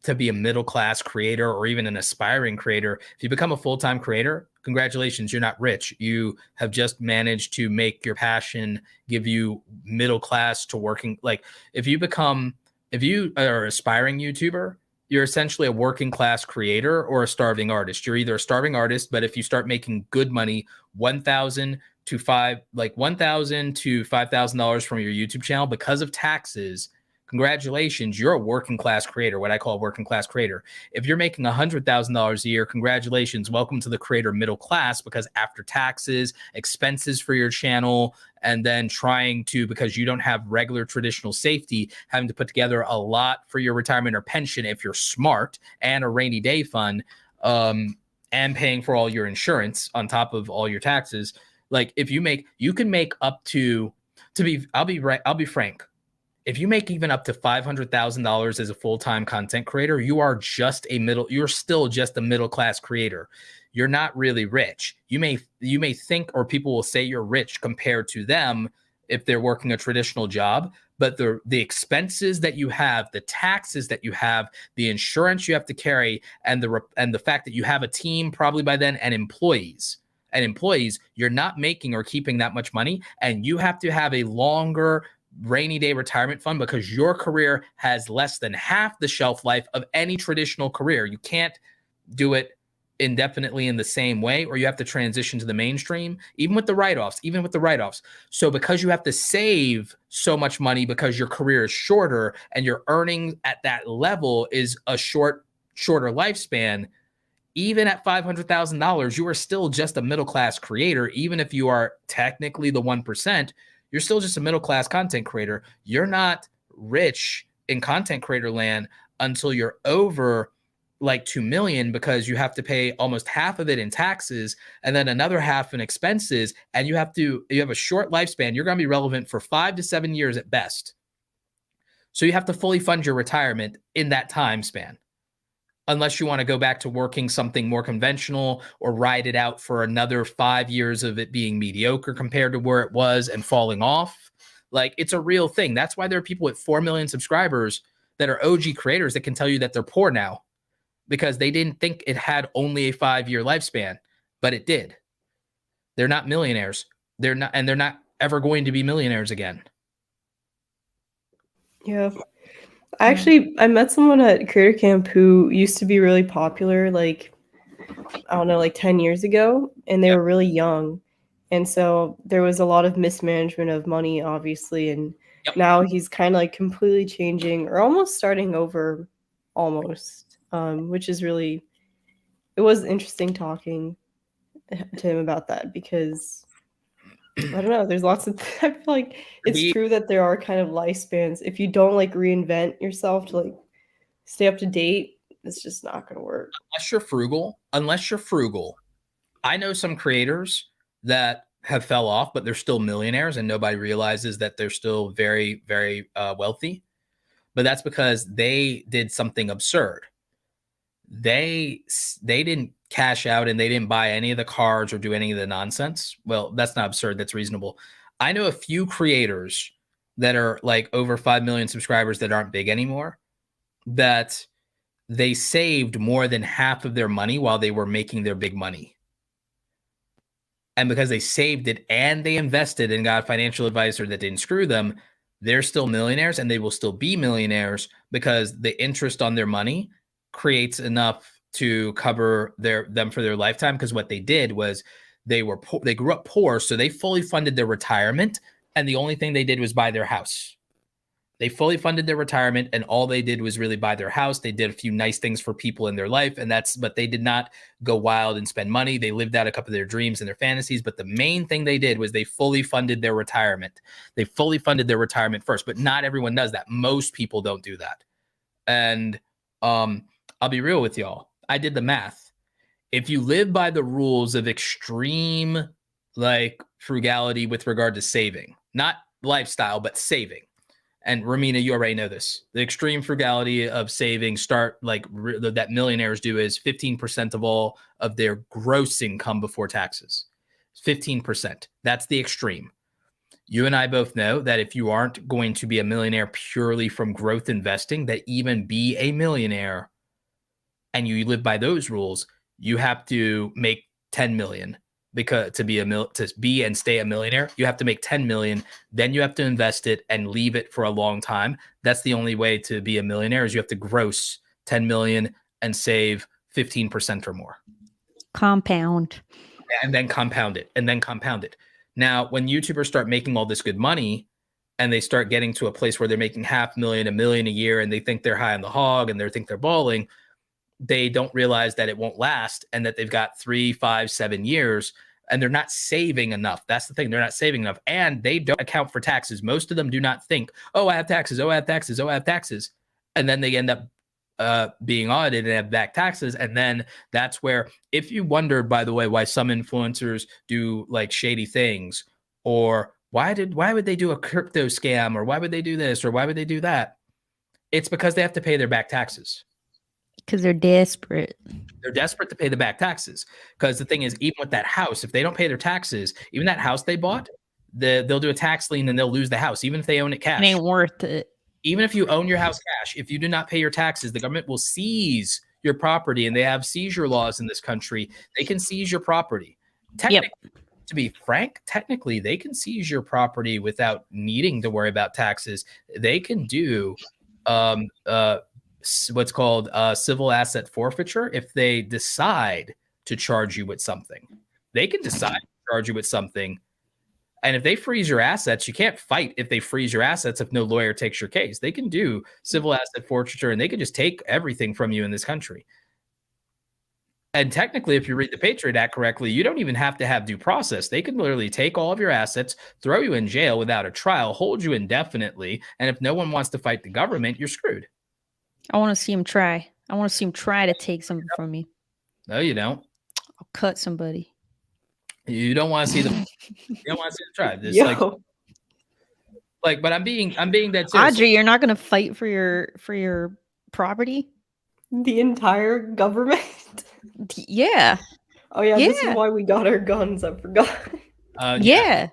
to be a middle class creator or even an aspiring creator. If you become a full-time creator, congratulations, you're not rich. You have just managed to make your passion give you middle class to working. Like if you are an aspiring YouTuber, you're essentially a working class creator or a starving artist. You're either a starving artist, but if you start making good money, $1,000 to $5,000 from your YouTube channel, because of taxes, congratulations, you're a working class creator, what I call a working class creator. If you're making $100,000 a year, congratulations, welcome to the creator middle class, because after taxes, expenses for your channel, and then trying to, because you don't have regular traditional safety, having to put together a lot for your retirement or pension if you're smart, and a rainy day fund, and paying for all your insurance on top of all your taxes. Like if you can make up to I'll be frank. If you make even up to $500,000 as a full-time content creator, you're still just a middle-class creator. You're not really rich. You may think, or people will say you're rich compared to them if they're working a traditional job, but the expenses that you have, the taxes that you have, the insurance you have to carry, and the fact that you have a team probably by then, and employees, you're not making or keeping that much money, and you have to have a longer rainy day retirement fund because your career has less than half the shelf life of any traditional career. You can't do it indefinitely in the same way, or you have to transition to the mainstream, even with the write-offs. So because you have to save so much money because your career is shorter and your earning at that level is a shorter lifespan, even at $500,000, you are still just a middle-class creator. Even if you are technically the 1%, you're still just a middle-class content creator. You're not rich in content creator land until you're over like 2 million, because you have to pay almost half of it in taxes and then another half in expenses. And you have a short lifespan. You're going to be relevant for 5 to 7 years at best. So you have to fully fund your retirement in that time span, unless you want to go back to working something more conventional or ride it out for another 5 years of it being mediocre compared to where it was and falling off. Like, it's a real thing. That's why there are people with 4 million subscribers that are OG creators that can tell you that they're poor now, because they didn't think it had only a 5-year lifespan, but it did. They're not millionaires. They're not ever going to be millionaires again. Yeah. I met someone at Creator Camp who used to be really popular, like, I don't know, like 10 years ago, and they were really young. And so there was a lot of mismanagement of money, obviously. And now he's kind of like completely changing, or almost starting over, which is really, it was interesting talking to him about that, because I don't know, there's lots of, I feel like it's true that there are kind of lifespans. If you don't like reinvent yourself to like stay up to date, it's just not going to work. Unless you're frugal. I know some creators that have fell off, but they're still millionaires and nobody realizes that they're still very, very wealthy. But that's because they did something absurd. They didn't cash out and they didn't buy any of the cards or do any of the nonsense. Well, that's not absurd. That's reasonable. I know a few creators that are like over 5 million subscribers that aren't big anymore, that they saved more than half of their money while they were making their big money. And because they saved it and they invested and got a financial advisor that didn't screw them, they're still millionaires, and they will still be millionaires because the interest on their money creates enough to cover them for their lifetime. Because what they did was they grew up poor, so they fully funded their retirement, and the only thing they did was buy their house. They fully funded their retirement, and all they did was really buy their house. They did a few nice things for people in their life, but they did not go wild and spend money. They lived out a couple of their dreams and their fantasies, but the main thing they did was they fully funded their retirement. They fully funded their retirement first, but not everyone does that. Most people don't do that. And I'll be real with y'all. I did the math. If you live by the rules of extreme, like, frugality with regard to saving, not lifestyle, but saving. And Romina, you already know this. The extreme frugality of saving that millionaires do is 15% of all of their gross income before taxes. 15%. That's the extreme. You and I both know that if you aren't going to be a millionaire purely from growth investing, that even be a millionaire and you live by those rules, you have to make 10 million. Because to be and stay a millionaire, you have to make 10 million. Then you have to invest it and leave it for a long time. That's the only way to be a millionaire, is you have to gross 10 million and save 15% or more. Compound. And then compound it. Now, when YouTubers start making all this good money and they start getting to a place where they're making $500,000, $1 million a year, and they think they're high on the hog and they think they're balling, they don't realize that it won't last and that they've got 3, 5, 7 years and they're not saving enough. That's the thing. They're not saving enough, and they don't account for taxes. Most of them do not think, oh, I have taxes. Oh, I have taxes. Oh, I have taxes. And then they end up being audited and have back taxes. And then that's where, if you wondered, by the way, why some influencers do like shady things, or why would they do a crypto scam, or why would they do this, or why would they do that? It's because they have to pay their back taxes. Because they're desperate. They're desperate to pay the back taxes. Because the thing is, even with that house, if they don't pay their taxes, even that house they bought, they'll do a tax lien and they'll lose the house, even if they own it cash. It ain't worth it. Even if you own your house cash, if you do not pay your taxes, the government will seize your property, and they have seizure laws in this country. They can seize your property. Technically, to be frank, technically, they can seize your property without needing to worry about taxes. They can do what's called civil asset forfeiture if they decide to charge you with something. They can decide to charge you with something. And if they freeze your assets, you can't fight if they freeze your assets if no lawyer takes your case. They can do civil asset forfeiture, and they can just take everything from you in this country. And technically, if you read the Patriot Act correctly, you don't even have to have due process. They can literally take all of your assets, throw you in jail without a trial, hold you indefinitely. And if no one wants to fight the government, you're screwed. I want to see him try. I want to see him try to take something from me. No, you don't. I'll cut somebody. You don't want to see them. You don't want to see them try. This, but I'm being dead serious. Audrey, you're not going to fight for your property? The entire government? Yeah. Oh yeah, this is why we got our guns. I forgot. Yeah.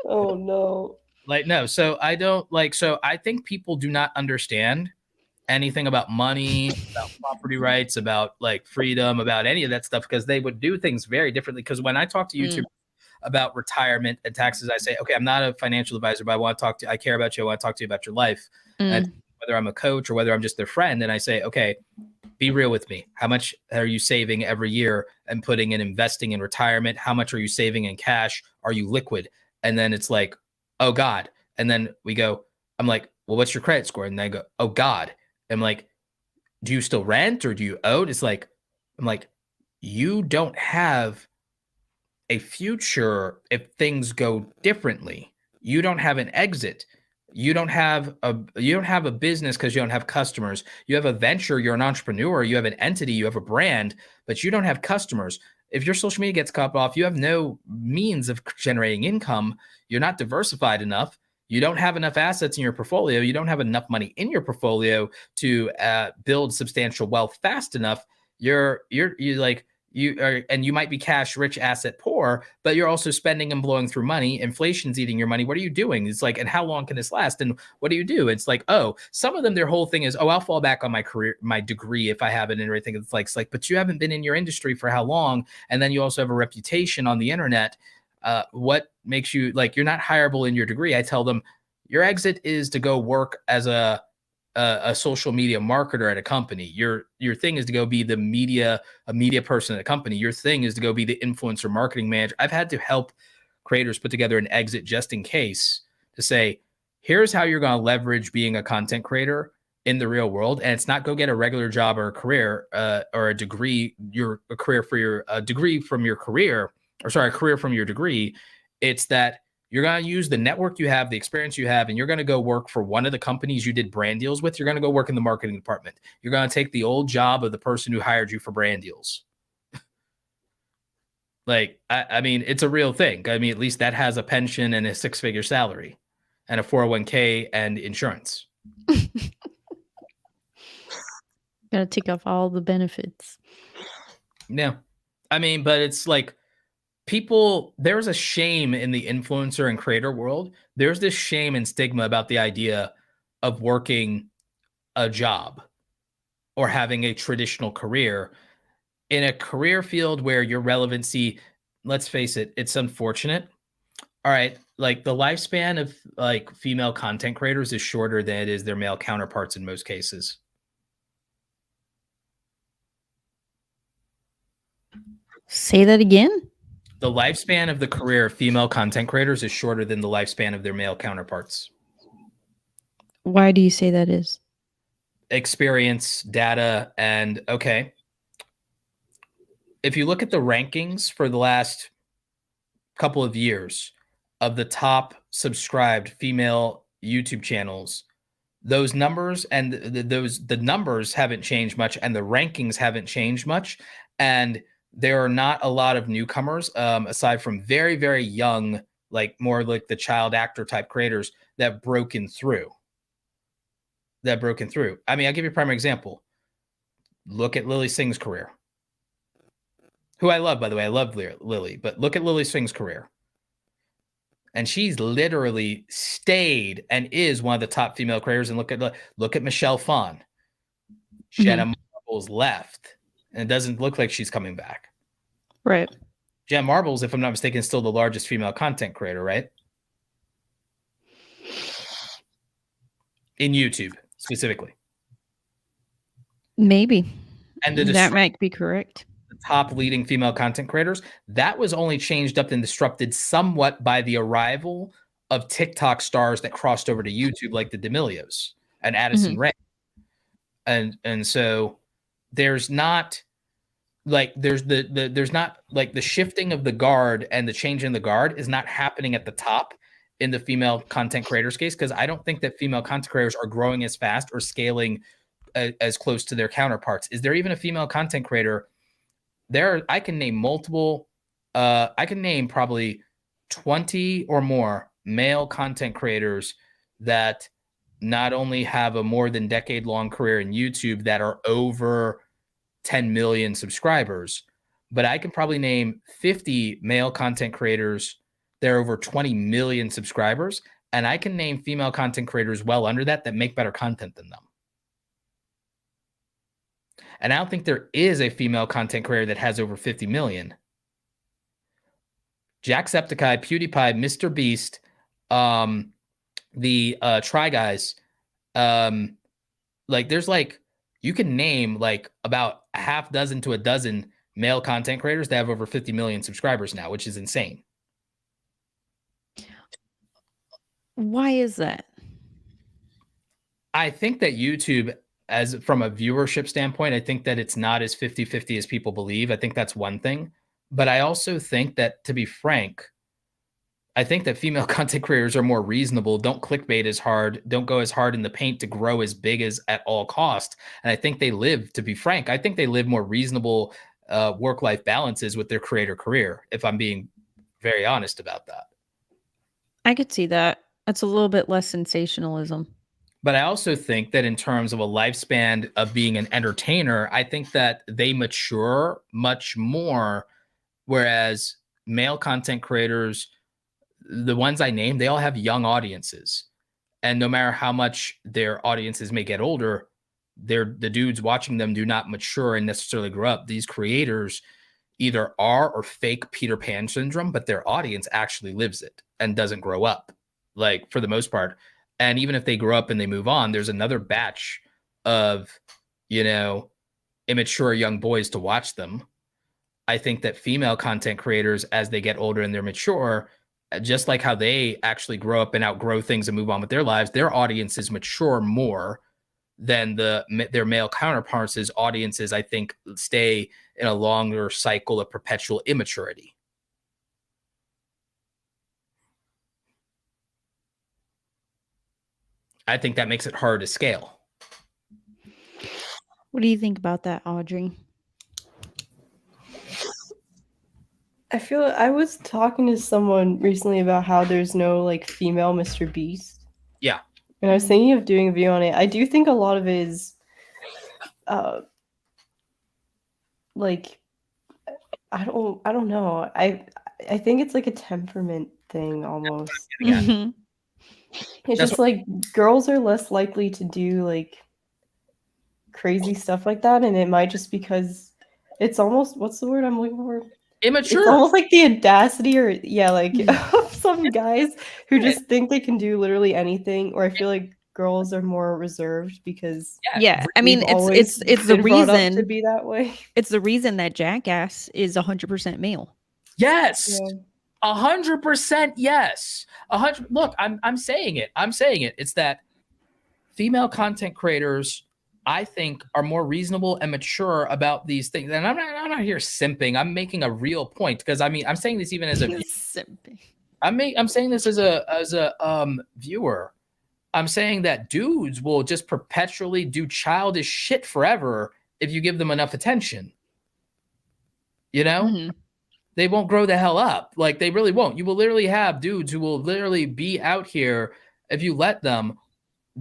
Oh no. No. So I don't So I think people do not understand anything about money, about property rights, about freedom, about any of that stuff, because they would do things very differently. Because when I talk to YouTube about retirement and taxes, I say, okay, I'm not a financial advisor, but I care about you. I want to talk to you about your life. And whether I'm a coach or whether I'm just their friend. And I say, okay, be real with me. How much are you saving every year and putting in investing in retirement? How much are you saving in cash? Are you liquid? And then it's like, oh God. And then I'm like, well, what's your credit score? And they go, oh God. I'm like, do you still rent or do you owe? It's like, I'm like, you don't have a future if things go differently. You don't have an exit. You don't have a business because you don't have customers. You have a venture. You're an entrepreneur. You have an entity. You have a brand, but you don't have customers. If your social media gets cut off, you have no means of generating income. You're not diversified enough. You don't have enough assets in your portfolio. You don't have enough money in your portfolio to build substantial wealth fast enough. You might be cash rich, asset poor, but you're also spending and blowing through money. Inflation's eating your money. What are you doing? It's like, and how long can this last? And what do you do? It's like, oh, some of them, their whole thing is, oh, I'll fall back on my career, my degree if I have it and everything. It's like, but you haven't been in your industry for how long? And then you also have a reputation on the internet. What makes you you're not hireable in your degree? I tell them your exit is to go work as a social media marketer at a company. Your thing is to go be a media person at a company. Your thing is to go be the influencer marketing manager. I've had to help creators put together an exit just in case, to say, here's how you're going to leverage being a content creator in the real world. And it's not go get a regular job or a career or a degree, a career from your career. It's that you're going to use the network you have, the experience you have, and you're going to go work for one of the companies you did brand deals with. You're going to go work in the marketing department. You're going to take the old job of the person who hired you for brand deals. I mean, it's a real thing. I mean, at least that has a pension and a 6-figure salary and a 401k and insurance. Got to take off all the benefits. Yeah. I mean, but it's like, there's a shame in the influencer and creator world. There's this shame and stigma about the idea of working a job or having a traditional career in a career field where your relevancy, let's face it, it's unfortunate. All right. The lifespan of female content creators is shorter than it is their male counterparts in most cases. Say that again. The lifespan of the career of female content creators is shorter than the lifespan of their male counterparts. Why do you say that is? Experience, data, and okay. If you look at the rankings for the last couple of years of the top subscribed female YouTube channels, those numbers and the numbers haven't changed much, and the rankings haven't changed much, and there are not a lot of newcomers, aside from very, very young, like more like the child actor type creators that have broken through. I mean, I'll give you a primary example. Look at Lily Singh's career, who I love, by the way. I love Lily, but look at Lily Singh's career. And she's literally stayed and is one of the top female creators. And look at Michelle Phan. Jenna Marbles left, and it doesn't look like she's coming back. Right. Jenna Marbles, if I'm not mistaken, is still the largest female content creator, right? In YouTube, specifically. Maybe. And that might be correct. The top leading female content creators, that was only changed up and disrupted somewhat by the arrival of TikTok stars that crossed over to YouTube, like the D'Amelios and Addison Rae. And so there's not like there's not like the shifting of the guard, and the change in the guard is not happening at the top in the female content creators case, because I don't think that female content creators are growing as fast or scaling as close to their counterparts. Is there even a female content creator? I can name multiple. I can name probably 20 or more male content creators that not only have a more than decade-long career in YouTube that are over 10 million subscribers, but I can probably name 50 male content creators that are over 20 million subscribers, and I can name female content creators well under that make better content than them. And I don't think there is a female content creator that has over 50 million. Jacksepticeye, PewDiePie, MrBeast, the Try Guys, like there's like, you can name like about a half dozen to a dozen male content creators that have over 50 million subscribers now, which is insane. Why is that? I think that YouTube, as from a viewership standpoint, I think that it's not as 50-50 as people believe. I think that's one thing. But I also think that, to be frank, I think that female content creators are more reasonable, don't clickbait as hard, don't go as hard in the paint to grow as big as at all cost. And I think they live, to be frank, I think they live more reasonable work-life balances with their creator career, if I'm being very honest about that. I could see that. That's a little bit less sensationalism. But I also think that in terms of a lifespan of being an entertainer, I think that they mature much more, whereas male content creators, the ones I named, they all have young audiences. And no matter how much their audiences may get older, the dudes watching them do not mature and necessarily grow up. These creators either are or fake Peter Pan syndrome, but their audience actually lives it and doesn't grow up, like for the most part. And even if they grow up and they move on, there's another batch of, immature young boys to watch them. I think that female content creators, as they get older and they're mature, just like how they actually grow up and outgrow things and move on with their lives, their audiences mature more than their male counterparts' audiences, I think, stay in a longer cycle of perpetual immaturity. I think that makes it hard to scale. What do you think about that, Audrey? I was talking to someone recently about how there's no like female MrBeast. Yeah. And I was thinking of doing a video on it. I do think a lot of it is like I don't know. I think it's like a temperament thing almost. Mm-hmm. It's just like girls are less likely to do like crazy stuff like that, and it might just because it's almost, what's the word I'm looking for? Immature. It's almost like the audacity of some guys who just think they can do literally anything. Or I feel like girls are more reserved because I mean it's the reason to be that way. It's the reason that Jackass is 100% male. Yes. Yeah. 100% yes. 100. Look, I'm saying it. I'm saying it. It's that female content creators, I think, are more reasonable and mature about these things. And I'm not here simping. I'm making a real point because I mean I'm saying this even as a Simping. I'm saying this as a viewer. I'm saying that dudes will just perpetually do childish shit forever if you give them enough attention. You know? Mhm. They won't grow the hell up. Like they really won't. You will literally have dudes who will literally be out here if you let them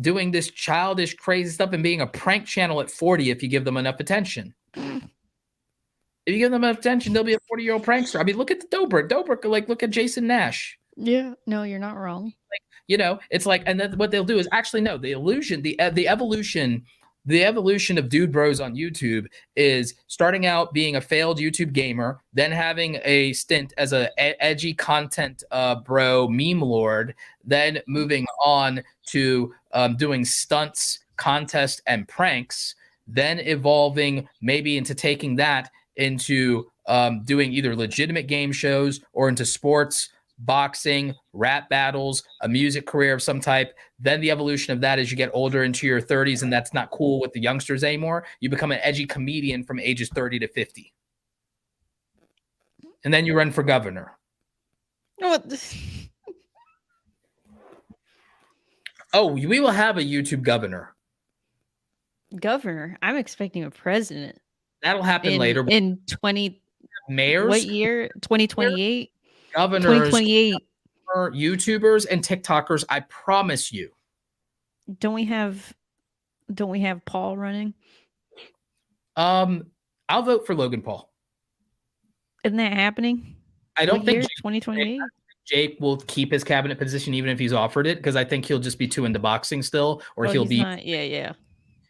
doing this childish, crazy stuff and being a prank channel at 40 if you give them enough attention. If you give them enough attention, they'll be a 40-year-old prankster. I mean, look at the Dobrik. Dobrik, like, look at Jason Nash. Yeah, no, you're not wrong. Like, you know, it's like, and then what they'll do is actually no, the evolution of dude bros on YouTube is starting out being a failed YouTube gamer, then having a stint as a edgy content bro meme lord, then moving on to doing stunts, contests, and pranks, then evolving maybe into taking that into doing either legitimate game shows or into sports, boxing, rap battles, a music career of some type. Then the evolution of that as you get older into your 30s and that's not cool with the youngsters anymore, you become an edgy comedian from ages 30 to 50. And then you run for governor. Oh, we will have a YouTube governor. Governor? I'm expecting a president. That'll happen later. In 20 mayors. What year? 2028? Governors, 2028. YouTubers and TikTokers, I promise you. Don't we have Paul running? I'll vote for Logan Paul. Isn't that happening? I don't think 2028. Jake will keep his cabinet position even if he's offered it because I think he'll just be too into boxing still, or he'll be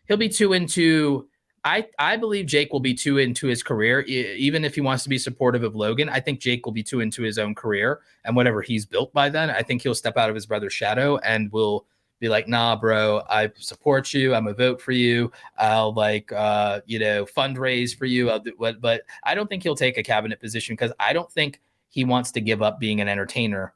he'll be too into. I believe Jake will be too into his career, even if he wants to be supportive of Logan. I think Jake will be too into his own career and whatever he's built by then. I think he'll step out of his brother's shadow and will be like, nah, bro, I support you. I'm gonna vote for you. I'll fundraise for you. I'll do what, but I don't think he'll take a cabinet position because I don't think he wants to give up being an entertainer.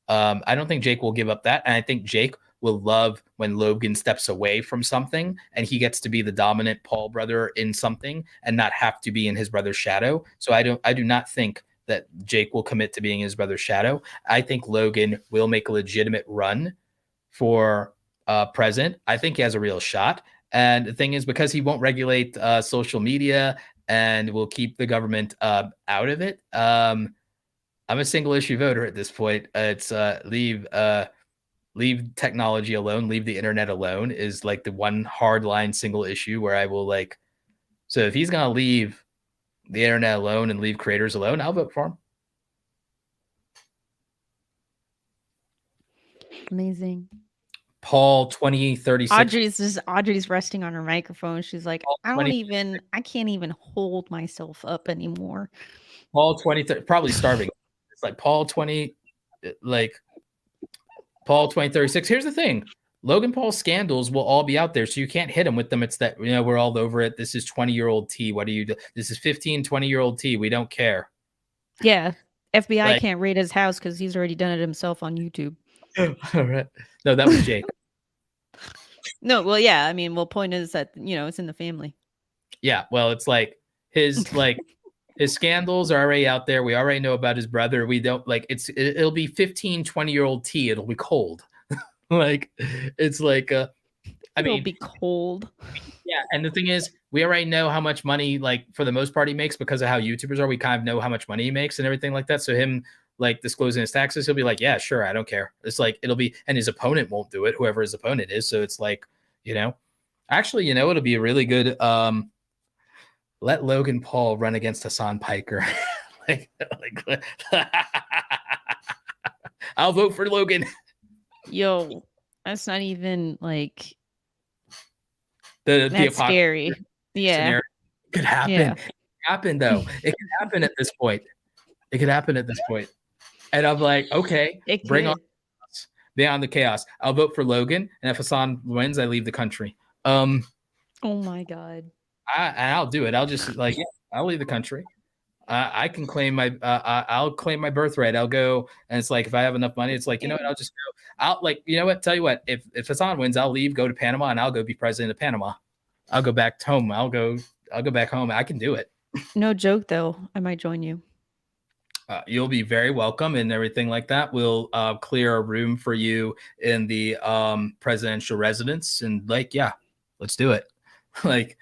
I don't think Jake will give up that. And I think Jake will love when Logan steps away from something and he gets to be the dominant Paul brother in something and not have to be in his brother's shadow. So I do not think that Jake will commit to being his brother's shadow. I think Logan will make a legitimate run for president. I think he has a real shot. And the thing is, because he won't regulate social media and will keep the government out of it, I'm a single issue voter at this point. It's leave technology alone, leave the internet alone is like the one hard line single issue where I will like. So if he's going to leave the internet alone and leave creators alone, I'll vote for him. Amazing. Paul 2036. Audrey's resting on her microphone. She's like, I can't even hold myself up anymore. Paul 2030, probably starving. It's like Paul 2036. Here's the thing. Logan Paul's scandals will all be out there, so you can't hit him with them. It's that, we're all over it. This is 20-year-old T. What do you do? This is 15, 20-year-old T. We don't care. Yeah. FBI can't raid his house because he's already done it himself on YouTube. All right. No, that was Jake. No, well, yeah. I mean, point is that, it's in the family. Yeah. Well, it's like his scandals are already out there. We already know about his brother. We don't it'll be 15, 20-year-old T. It'll be cold. It'll be cold. Yeah. And the thing is, we already know how much money, for the most part, he makes because of how YouTubers are. We kind of know how much money he makes and everything like that. So him disclosing his taxes, he'll be like, yeah, sure. I don't care. It's it'll be, and his opponent won't do it, whoever his opponent is. So it's actually, it'll be a really good, let Logan Paul run against Hassan Piker. I'll vote for Logan. Yo, that's not even that's scary. Yeah. Scenario. It could happen. Yeah. It could happen though. It could happen at this point. And I'm like, okay, bring on beyond the chaos. I'll vote for Logan. And if Hassan wins, I leave the country. Oh my God. I'll do it. I'll just I'll leave the country. I can claim my I'll claim my birthright. I'll go, and it's like if I have enough money, it's like, you know what, I'll just go. I'll like, you know what, tell you what, if Hassan wins, I'll leave, go to Panama, and I'll go be president of Panama. I'll go back home. I'll go back home. I can do it. No joke though. I might join you. You'll be very welcome and everything like that. We'll clear a room for you in the presidential residence, and like, yeah, let's do it. Like,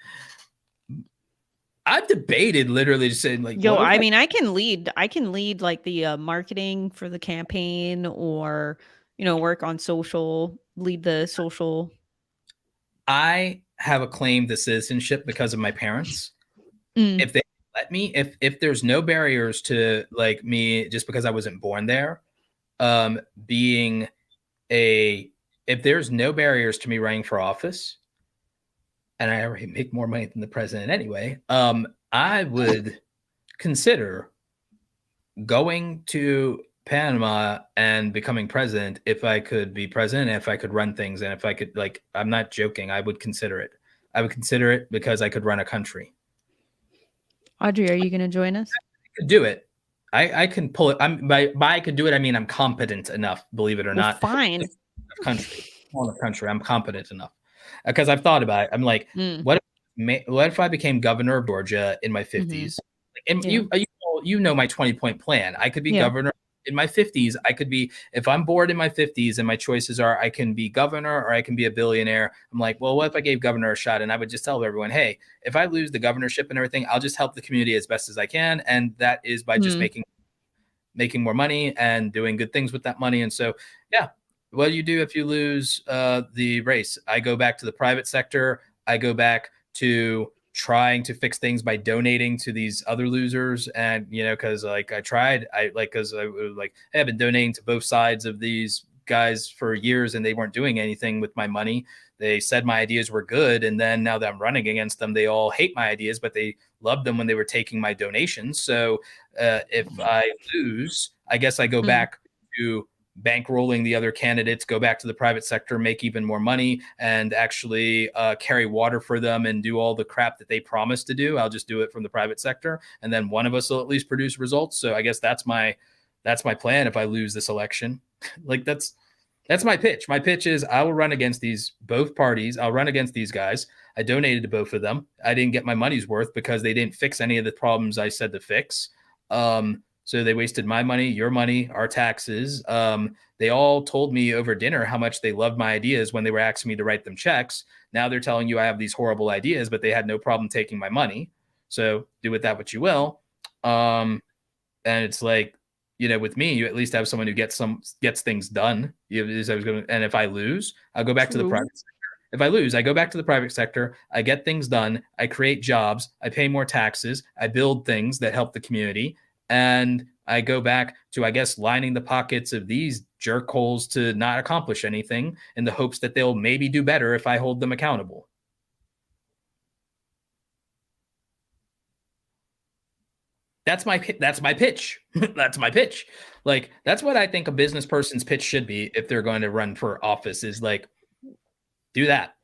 I've debated literally just saying like, yo, I mean, I can lead like the marketing for the campaign, or work on social, lead the social. I have a claim to citizenship because of my parents. If they let me, if there's no barriers to like me just because I wasn't born there, if there's no barriers to me running for office, and I already make more money than the president anyway, I would consider going to Panama and becoming president if I could be president, if I could run things, and if I could, like, I'm not joking, I would consider it. I would consider it because I could run a country. Audrey, are you going to join us? I could do it. I can pull it. By I could do it, I mean I'm competent enough, believe it or not. Fine. Country, I'm competent enough. Because I've thought about it. I'm like, what if I became governor of Georgia in my 50s? And you know my 20-point plan. I could be governor in my 50s. I could be, if I'm bored in my 50s and my choices are I can be governor or I can be a billionaire. I'm like, well, what if I gave governor a shot? And I would just tell everyone, hey, if I lose the governorship and everything, I'll just help the community as best as I can. And that is by just making more money and doing good things with that money. And so, yeah. What do you do if you lose the race? I go back to the private sector. I go back to trying to fix things by donating to these other losers. And, because like I tried, because I was like, hey, I've been donating to both sides of these guys for years and they weren't doing anything with my money. They said my ideas were good. And then now that I'm running against them, they all hate my ideas, but they loved them when they were taking my donations. So if I lose, I guess I go back to bankrolling the other candidates, go back to the private sector, make even more money, and actually carry water for them and do all the crap that they promised to do. I'll just do it from the private sector, and then one of us will at least produce results. So I guess that's my plan if I lose this election. Like that's my pitch. My pitch is I will run against both parties. I'll run against these guys. I donated to both of them. I didn't get my money's worth because they didn't fix any of the problems I said to fix. So they wasted my money, your money, our taxes. They all told me over dinner how much they loved my ideas when they were asking me to write them checks. Now they're telling you I have these horrible ideas, but they had no problem taking my money. So do with that what you will. And it's like, with me, you at least have someone who gets things done. And if I lose, I'll go back to the private sector. If I lose, I go back to the private sector. I get things done. I create jobs. I pay more taxes. I build things that help the community. And I go back to, I guess, lining the pockets of these jerkholes to not accomplish anything in the hopes that they'll maybe do better if I hold them accountable. That's my pitch. That's my pitch. Like, that's what I think a business person's pitch should be if they're going to run for office, is like, do that.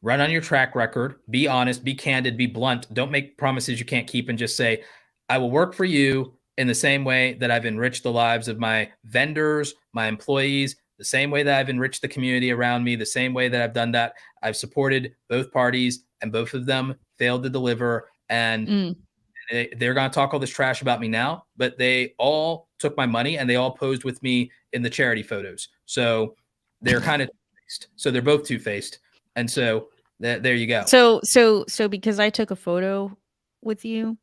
Run on your track record. Be honest, be candid, be blunt. Don't make promises you can't keep and just say, I will work for you in the same way that I've enriched the lives of my vendors, my employees, the same way that I've enriched the community around me, the same way that I've done that. I've supported both parties and both of them failed to deliver. And they're going to talk all this trash about me now, but they all took my money and they all posed with me in the charity photos. So they're kind of two-faced. So they're both two-faced. And so there you go. So because I took a photo with you,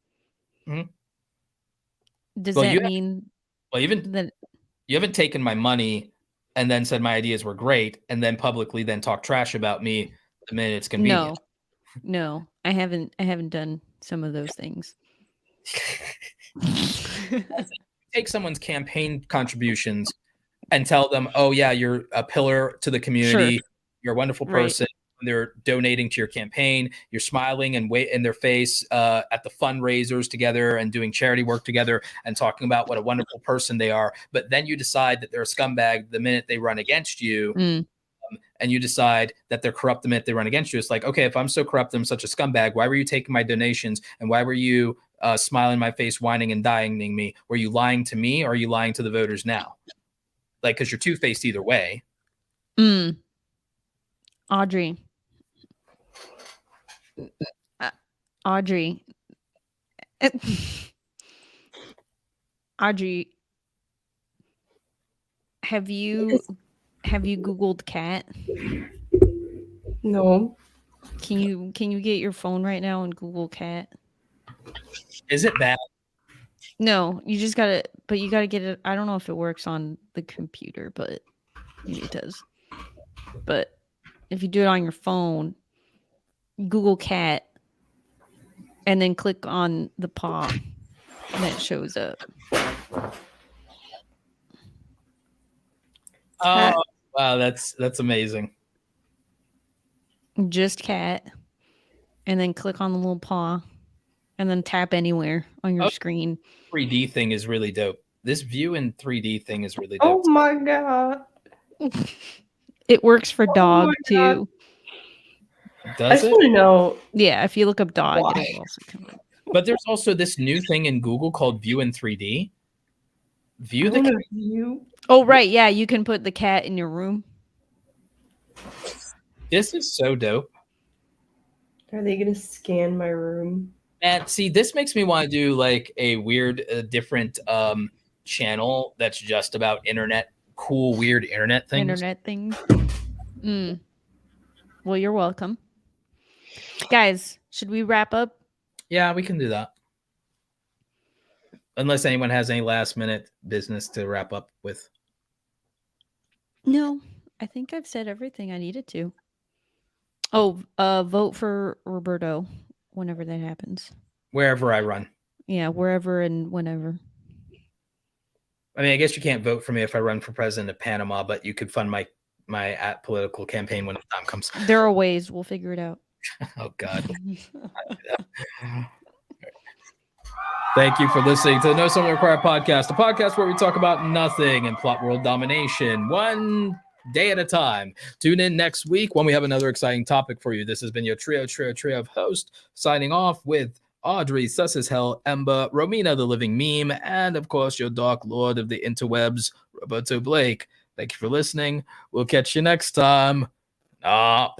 does that mean that you haven't taken my money and then said my ideas were great and then publicly then talk trash about me the minute it's convenient? No, I haven't done some of those things. Take someone's campaign contributions and tell them, oh yeah, you're a pillar to the community. Sure. You're a wonderful person. Right. They're donating to your campaign. You're smiling and wait in their face at the fundraisers together and doing charity work together and talking about what a wonderful person they are. But then you decide that they're a scumbag the minute they run against you. And you decide that they're corrupt the minute they run against you. It's like, okay, if I'm so corrupt, I'm such a scumbag, why were you taking my donations? And why were you smiling in my face, whining and dining me. Were you lying to me or are you lying to the voters now? Like, because you're two-faced either way. Audrey. Audrey. Audrey, have you Googled cat? No. Can you get your phone right now and Google cat? Is it bad? No, you just gotta, but you gotta get it. I don't know if it works on the computer, but maybe it does. But if you do it on your phone, Google cat, and then click on the paw, and it shows up. Oh, wow, that's amazing. Just cat, and then click on the little paw, and then tap anywhere on your screen. 3D thing is really dope. This view in 3D thing is really dope. Oh my god. It works for dog too. Does I just it? want to know. Yeah, if you look up dog, Why? it'll also come up. But there's also this new thing in Google called View in 3D. View I the wanna view. Oh, right. Yeah, you can put the cat in your room. This is so dope. Are they gonna scan my room? And see, this makes me want to do like a weird, different channel that's just about internet, cool, weird internet things. Internet things. Well, you're welcome. Guys, should we wrap up? Yeah, we can do that. Unless anyone has any last minute business to wrap up with. No, I think I've said everything I needed to. Oh, vote for Roberto whenever that happens. Wherever I run. Yeah, wherever and whenever. I mean, I guess you can't vote for me if I run for president of Panama, but you could fund my political campaign when the time comes. There are ways. We'll figure it out. Oh, God. Thank you for listening to the No Something Required podcast, a podcast where we talk about nothing and plot world domination, one day at a time. Tune in next week when we have another exciting topic for you. This has been your trio of hosts, signing off with Audrey Ember, Romina the Living Meme, and of course your dark lord of the interwebs, Roberto Blake. Thank you for listening. We'll catch you next time. Up.